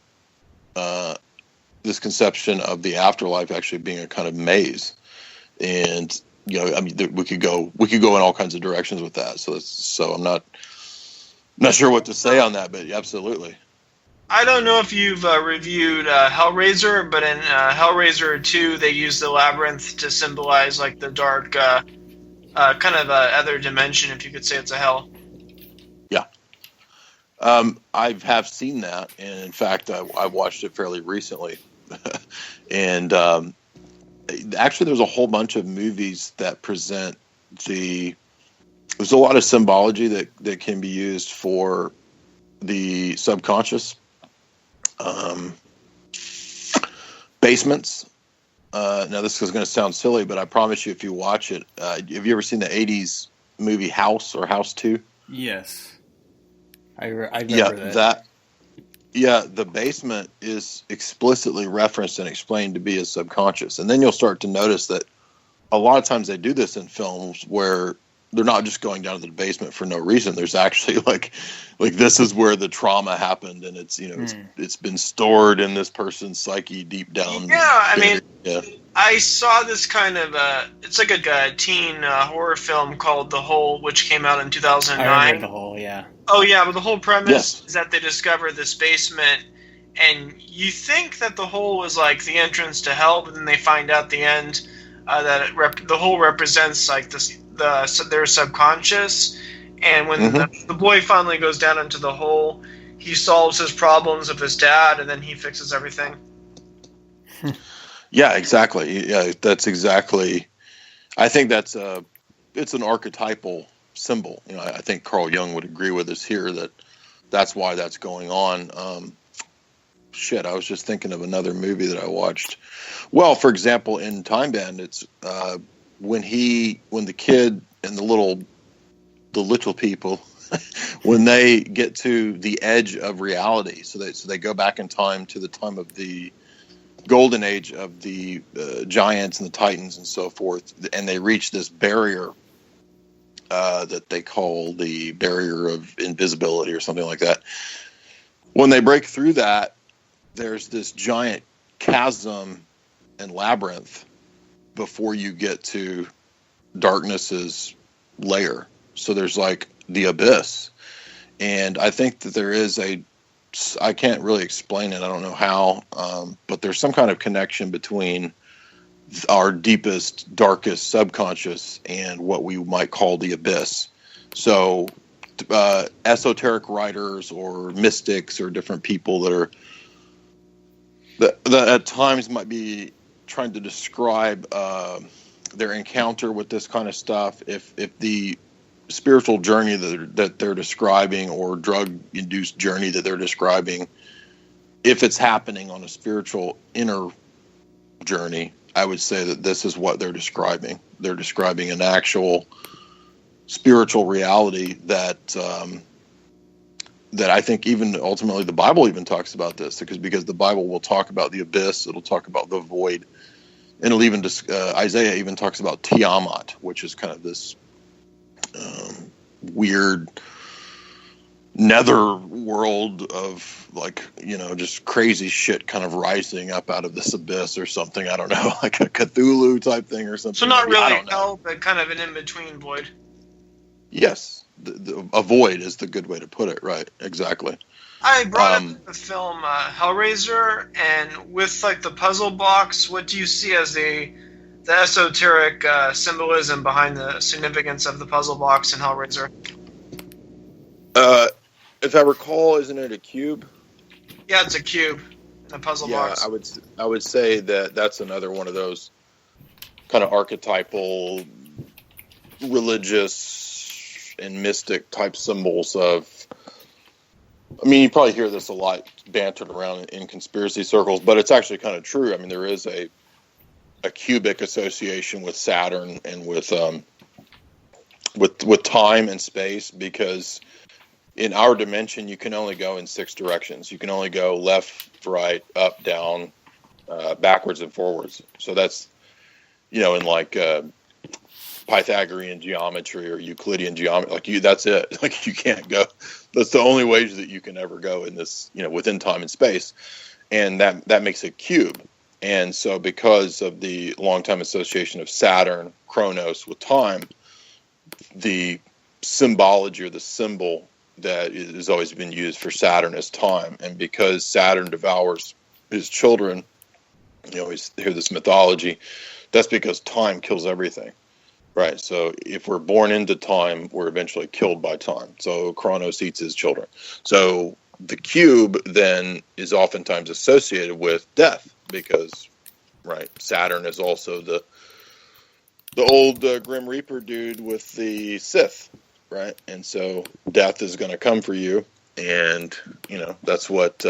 conception of the afterlife actually being a kind of maze. And we could go in all kinds of directions with that. So I'm not sure what to say on that, but absolutely. I don't know if you've reviewed Hellraiser, but in Hellraiser 2, they use the labyrinth to symbolize like the dark, kind of other dimension, if you could say it's a hell. Yeah. I have seen that, and in fact, I watched it fairly recently. And actually, there's a whole bunch of movies that present there's a lot of symbology that can be used for the subconscious. Basements. Now, this is going to sound silly, but I promise you, if you watch it, have you ever seen the '80s movie House or House 2? Yes. I remember that. Yeah, the basement is explicitly referenced and explained to be a subconscious. And then you'll start to notice that a lot of times they do this in films where they're not just going down to the basement for no reason. There's actually like this is where the trauma happened, and it's it's been stored in this person's psyche deep down. Yeah, I mean, I saw this kind of it's like a teen horror film called The Hole, which came out in 2009. I remember The Hole, yeah. Oh yeah, but the whole premise is that they discover this basement, and you think that the hole was like the entrance to hell, but then they find out at the end that the hole represents like their subconscious. And when the boy finally goes down into the hole, he solves his problems of his dad, and then he fixes everything. Yeah, exactly. Yeah, that's exactly. I think it's an archetypal symbol. I think Carl Jung would agree with us here that that's why that's going on. I was just thinking of another movie that I watched. Well, for example, in Time Bandits, when the kid and the little people, when they get to the edge of reality, so they go back in time to the time of the golden age of the giants and the titans and so forth, and they reach this barrier that they call the barrier of invisibility or something like that. When they break through that, there's this giant chasm and labyrinth before you get to darkness's lair. So there's like the abyss. And I think that there is I can't really explain it. I don't know how, but there's some kind of connection between our deepest, darkest subconscious and what we might call the abyss. So esoteric writers or mystics or different people that at times might be trying to describe their encounter with this kind of stuff. If the spiritual journey that they're describing, or drug-induced journey that they're describing, if it's happening on a spiritual inner journey, I would say that this is what they're describing. They're describing an actual spiritual reality that I think even ultimately the Bible even talks about this, because the Bible will talk about the abyss, it'll talk about the void, and it'll even Isaiah even talks about Tiamat, which is kind of this weird nether world of just crazy shit kind of rising up out of this abyss or something. I don't know, like a Cthulhu type thing or something. So not really hell, but kind of an in-between void. Yes, a void is the good way to put it. Right, exactly. I brought up the film Hellraiser, and with like the puzzle box, what do you see as the esoteric symbolism behind the significance of the puzzle box in Hellraiser? If I recall, isn't it a cube? Yeah, it's a cube. A puzzle box. Yeah, I would say that's another one of those kind of archetypal, religious and mystic type symbols of. I mean, you probably hear this a lot bantered around in conspiracy circles, but it's actually kind of true. I mean, there is a cubic association with Saturn and with time and space, because in our dimension you can only go in 6 directions. You can only go left, right, up, down, backwards, and forwards. So that's in like Pythagorean geometry or Euclidean geometry, that's it. Like, you can't go. That's the only ways that you can ever go in this, within time and space, and that makes it cube. And so, because of the long-time association of Saturn, Chronos, with time, the symbology or the symbol that has always been used for Saturn is time. And because Saturn devours his children, you always hear this mythology, that's because time kills everything. Right. So if we're born into time, we're eventually killed by time. So Kronos eats his children. So the cube then is oftentimes associated with death because, right, Saturn is also the old Grim Reaper dude with the Sith, right? And so death is going to come for you. And, that's what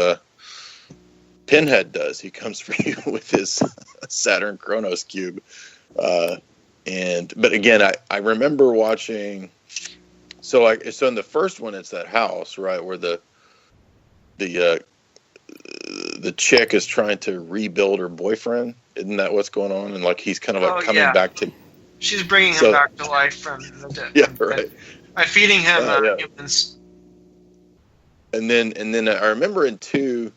Pinhead does. He comes for you with his Saturn Kronos cube. But again, I remember watching. So in the first one, it's that house, right, where the chick is trying to rebuild her boyfriend. Isn't that what's going on? And he's kind of coming back to. She's bringing him back to life from the dead. Yeah, right. By feeding him humans. And then I remember in 2,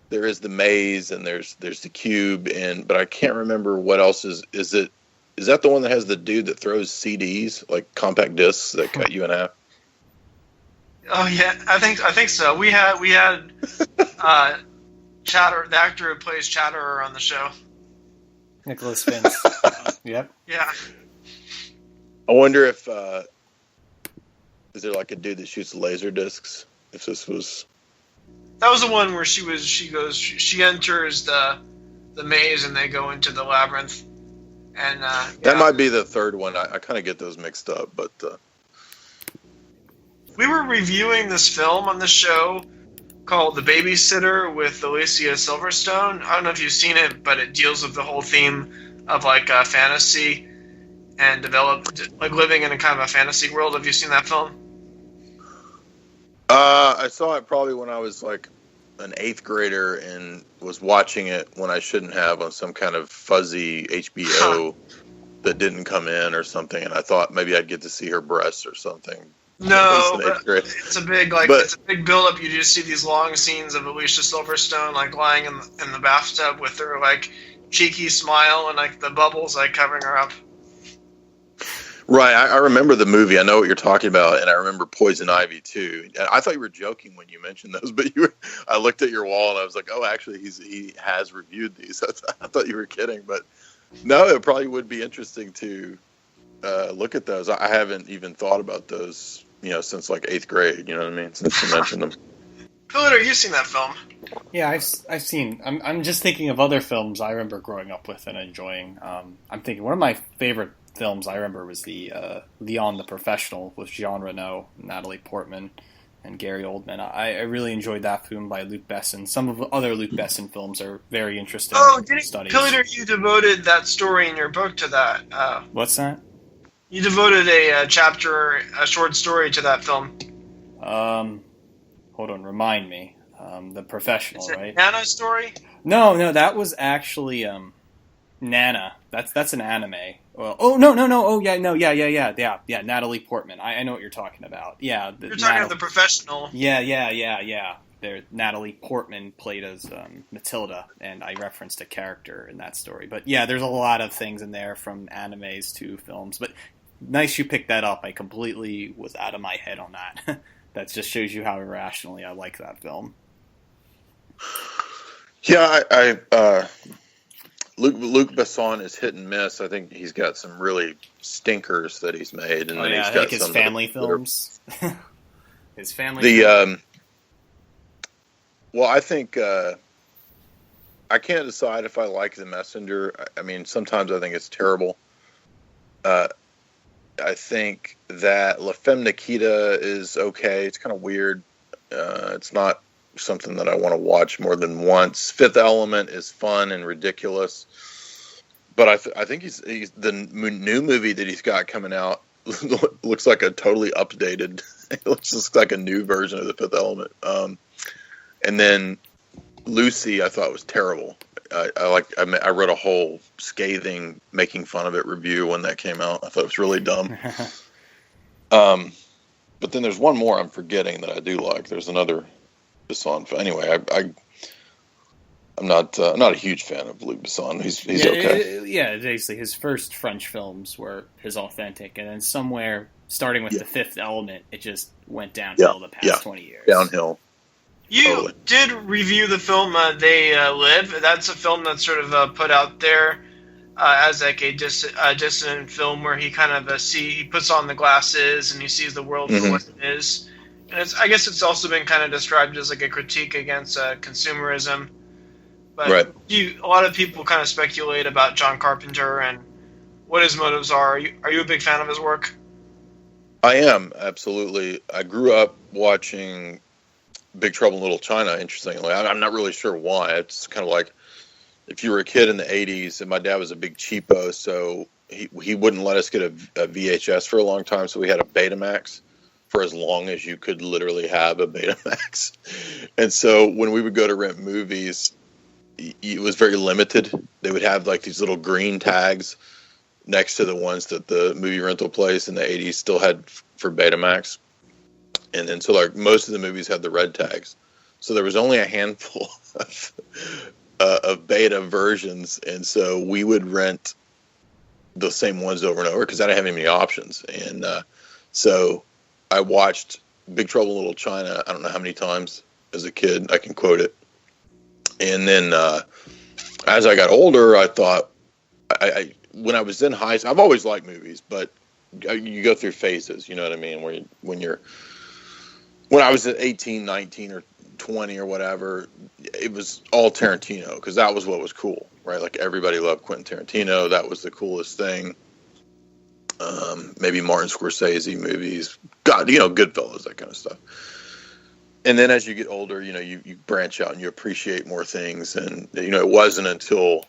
there is the maze and there's the cube but I can't remember what else is it. Is that the one that has the dude that throws CDs, like compact discs that cut you in half? Oh yeah, I think so. We had Chatter, the actor who plays Chatterer, on the show. Nicholas Vince. Yep. Yeah. I wonder if is there like a dude that shoots laser discs? If this was. That was the one where she enters the maze and they go into the labyrinth. And that might be the third one. I kind of get those mixed up, but we were reviewing this film on the show called The Babysitter with Alicia Silverstone. I don't know if you've seen it, but it deals with the whole theme of fantasy and living in a kind of a fantasy world. Have you seen that film? I saw it probably when I was like an 8th grader and was watching it when I shouldn't have on some kind of fuzzy HBO that didn't come in or something, and I thought maybe I'd get to see her breasts or something. No, but it's a big it's a big build-up. You just see these long scenes of Alicia Silverstone lying in the bathtub with her cheeky smile and the bubbles covering her up. Right, I remember the movie. I know what you're talking about, and I remember Poison Ivy too. And I thought you were joking when you mentioned those, but I looked at your wall and I was like, "Oh, actually, he has reviewed these." I thought you were kidding, but no, it probably would be interesting to look at those. I haven't even thought about those, since 8th grade. You know what I mean? Since you mentioned them. Pilleater, you've seen that film? Yeah, I've seen. I'm just thinking of other films I remember growing up with and enjoying. I'm thinking one of my favorite films I remember was the Leon the Professional with Jean Reno, Natalie Portman, and Gary Oldman. I really enjoyed that film by Luc Besson. Some of the other Luc Besson films are very interesting studies. Pilleater, you devoted that story in your book to that. What's that? You devoted a short story to that film. Hold on, remind me. The Professional, Is it right? Nana story? No, that was actually Nana. That's an anime. Well, no. Oh, yeah, no, yeah. Natalie Portman. I know what you're talking about. Yeah, you're talking about The Professional. Yeah. Natalie Portman played as Matilda, and I referenced a character in that story. But yeah, there's a lot of things in there from animes to films. But nice you picked that up. I completely was out of my head on that. That just shows you how irrationally I like that film. Yeah, Luc Besson is hit and miss. I think he's got some really stinkers that he's made, and then he's got his some family films. His family. Well, I think I can't decide if I like The Messenger. I mean, sometimes I think it's terrible. I think that La Femme Nikita is okay. It's kind of weird. It's not something that I want to watch more than once. Fifth Element is fun and ridiculous, but I think he's the new movie that he's got coming out looks like a totally updated. It looks just like a new version of the Fifth Element. And then Lucy, I thought was terrible. I wrote a whole scathing, making fun of it review when that came out. I thought it was really dumb. But then there's one more I'm forgetting that I do like. There's another Besson. Anyway, I'm not a huge fan of Luc Besson. He's okay. Basically his first French films were his authentic, and then somewhere starting with The Fifth Element, it just went downhill the past 20 years. Downhill. You did review the film They Live. That's a film that's sort of put out there as like a dissonant film where he kind of he puts on the glasses and he sees the world for what it is. And I guess it's also been kind of described as like a critique against consumerism. But a lot of people kind of speculate about John Carpenter and what his motives are. Are you a big fan of his work? I am, absolutely. I grew up watching Big Trouble in Little China, interestingly. I'm not really sure why. It's kind of like if you were a kid in the 80s, and my dad was a big cheapo, so he wouldn't let us get a VHS for a long time, so we had a Betamax for as long as you could literally have a Betamax. And so when we would go to rent movies, it was very limited. They would have like these little green tags next to the ones that the movie rental place in the 80s still had for Betamax. And then so like most of the movies had the red tags. So there was only a handful of beta versions. And so we would rent the same ones over and over because I didn't have any options. And so I watched Big Trouble in Little China, I don't know how many times as a kid. I can quote it. And then as I got older, I thought, when I was in high school, I've always liked movies, but you go through phases, you know what I mean? When I was at 18, 19, or 20 or whatever, it was all Tarantino because that was what was cool, right? Like everybody loved Quentin Tarantino. That was the coolest thing. Maybe Martin Scorsese movies, Goodfellas, that kind of stuff. And then as you get older, you branch out and you appreciate more things. And, it wasn't until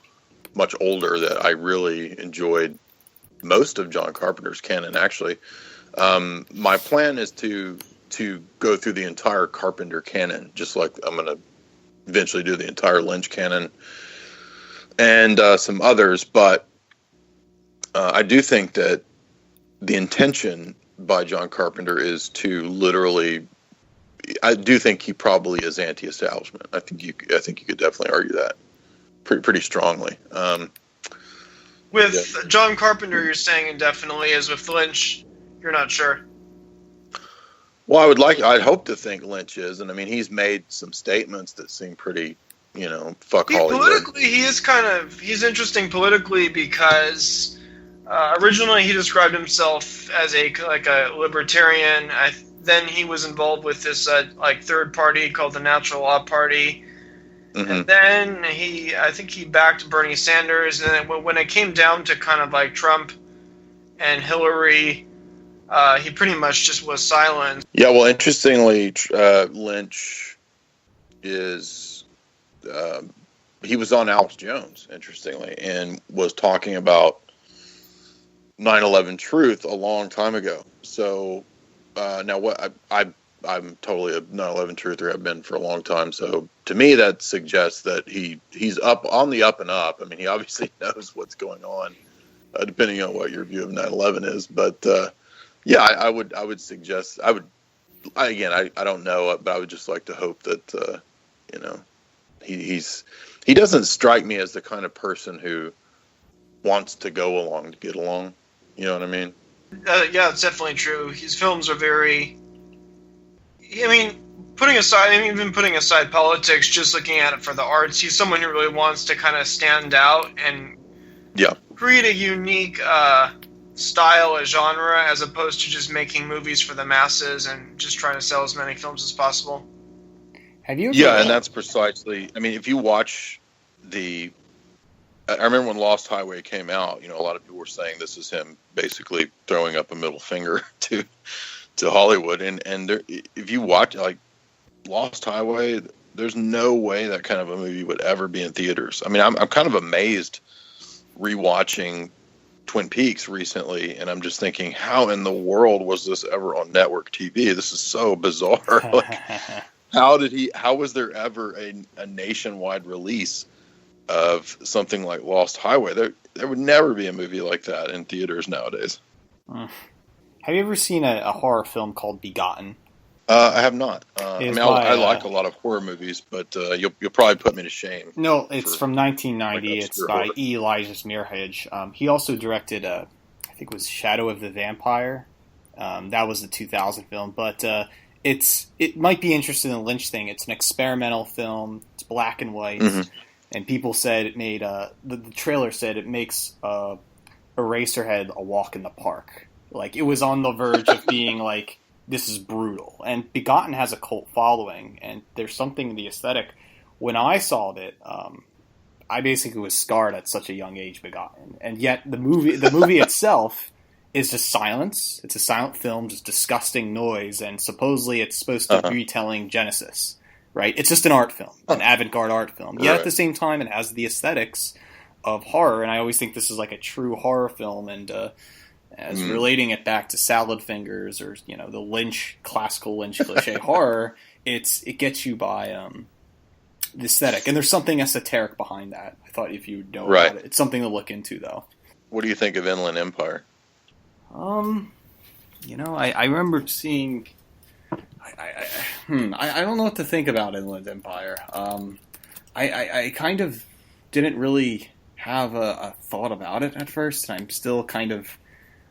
much older that I really enjoyed most of John Carpenter's canon, actually. My plan is to go through the entire Carpenter canon, just like I'm going to eventually do the entire Lynch canon and some others. But I do think that the intention by John Carpenter is to literally... I do think he probably is anti-establishment. I think you could definitely argue that pretty strongly. With John Carpenter, you're saying indefinitely, as with Lynch, you're not sure. Well, I'd hope to think Lynch is, and I mean, he's made some statements that seem pretty, fuck Hollywood. Politically, he's interesting politically because originally he described himself as a libertarian. Then he was involved with this third party called the Natural Law Party. Mm-hmm. And then I think he backed Bernie Sanders. And then when it came down to kind of like Trump and Hillary, he pretty much just was silent. Yeah, well, interestingly, Lynch is... he was on Alex Jones, interestingly, and was talking about 9/11 truth a long time ago. So... now, what I'm totally a 9/11 truther. I've been for a long time. So to me, that suggests that he's on the up and up. I mean, he obviously knows what's going on, depending on what your view of 9/11 is. But I would suggest I don't know, but I would just like to hope that he doesn't strike me as the kind of person who wants to go along to get along. You know what I mean? Yeah, it's definitely true. His films are very... putting aside politics, just looking at it for the arts, he's someone who really wants to kind of stand out and create a unique style, a genre, as opposed to just making movies for the masses and just trying to sell as many films as possible. Have you? Yeah, and that's precisely... I mean, if you watch the... I remember when Lost Highway came out, a lot of people were saying this is him basically throwing up a middle finger to Hollywood. And there, if you watch like Lost Highway, there's no way that kind of a movie would ever be in theaters. I mean, I'm kind of amazed rewatching Twin Peaks recently, and I'm just thinking, how in the world was this ever on network TV? This is so bizarre. How was there ever a nationwide release of something like Lost Highway? There would never be a movie like that in theaters nowadays. Have you ever seen a horror film called Begotten? I have not. I like a lot of horror movies, but you'll probably put me to shame. No, it's from 1990. It's by E. Elijah Smirhage. He also directed, I think it was Shadow of the Vampire. That was the 2000 film, but it might be interested in the Lynch thing. It's an experimental film. It's black and white. Mm-hmm. and people said it made the trailer said it makes Eraserhead a walk in the park. Like, it was on the verge of being like, this is brutal. And Begotten has a cult following, and there's something in the aesthetic. When I saw it, I basically was scarred at such a young age, Begotten. And yet the movie itself is just silence. It's a silent film, just disgusting noise, and supposedly it's supposed to be retelling Genesis, right? It's just an art film, an avant-garde art film. Yet at the same time, it has the aesthetics of horror, and I always think this is like a true horror film, and as relating it back to Salad Fingers or, you know, the Lynch, classical Lynch cliche horror, it gets you by the aesthetic, and there's something esoteric behind that. I thought if you know about it, it's something to look into, though. What do you think of Inland Empire? You know, I remember seeing. I don't know what to think about Inland Empire. I kind of didn't really have a thought about it at first. I'm still kind of,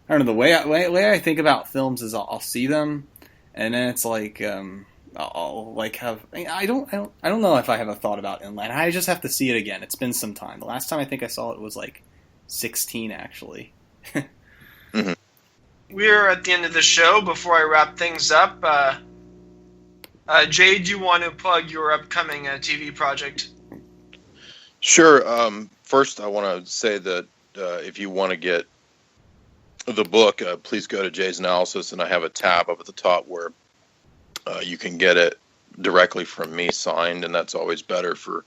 I don't know, the way I think about films is I'll see them, and then it's like I'll like have, I don't know if I have a thought about Inland. I just have to see it again. It's been some time. The last time I think I saw it was like 16, actually. Mm-hmm. We're at the end of the show. Before I wrap things up, Jay, do you want to plug your upcoming TV project? Sure. First, I want to say that if you want to get the book, please go to Jay's Analysis, and I have a tab up at the top where you can get it directly from me signed, and that's always better for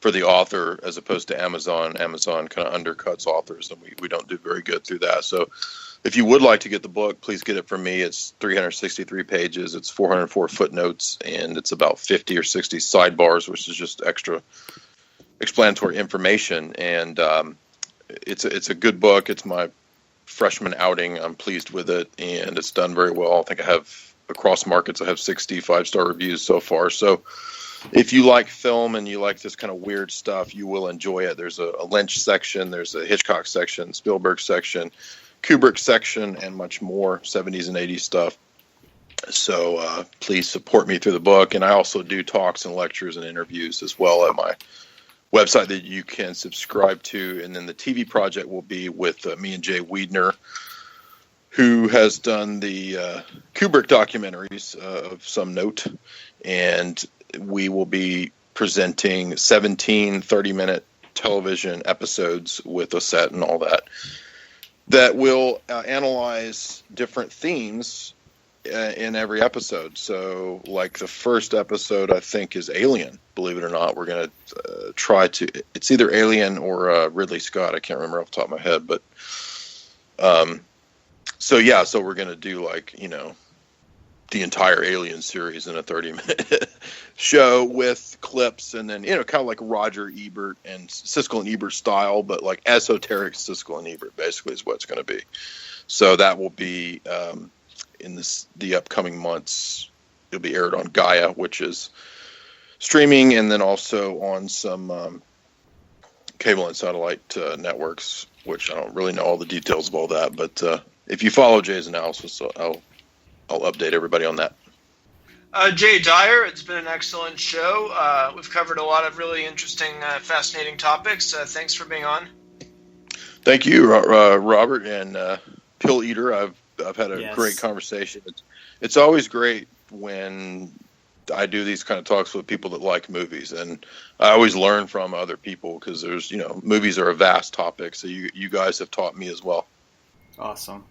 the author as opposed to Amazon. Amazon kind of undercuts authors, and we don't do very good through that. So if you would like to get the book, please get it from me. It's 363 pages. It's 404 footnotes, and it's about 50 or 60 sidebars, which is just extra explanatory information. And it's a good book. It's my freshman outing. I'm pleased with it, and it's done very well. I think I have, across markets, I have 60 5-star reviews so far. So if you like film and you like this kind of weird stuff, you will enjoy it. There's a Lynch section, there's a Hitchcock section, Spielberg section, Kubrick section, and much more 70s and 80s stuff. So please support me through the book. And I also do talks and lectures and interviews as well at my website that you can subscribe to. And then the TV project will be with me and Jay Wiedner, who has done the Kubrick documentaries of some note. And we will be presenting 17 30-minute television episodes with a set and all that will analyze different themes in every episode. So, like, the first episode, I think, is Alien. Believe it or not, we're going to try to... It's either Alien or Ridley Scott. I can't remember off the top of my head. But, so we're going to do, like, you know, the entire Alien series in a 30-minute show with clips, and then, you know, kind of like Roger Ebert and Siskel and Ebert style, but like esoteric Siskel and Ebert basically is what it's going to be. So that will be in the upcoming months. It'll be aired on Gaia, which is streaming, and then also on some cable and satellite networks, which I don't really know all the details of all that, but if you follow Jay's Analysis, I'll update everybody on that. Jay Dyer, it's been an excellent show. We've covered a lot of really interesting, fascinating topics. Thanks for being on. Thank you, Robert and Pilleater. I've had a great conversation. It's always great when I do these kind of talks with people that like movies, and I always learn from other people because there's, you know, movies are a vast topic. So you guys have taught me as well. Awesome.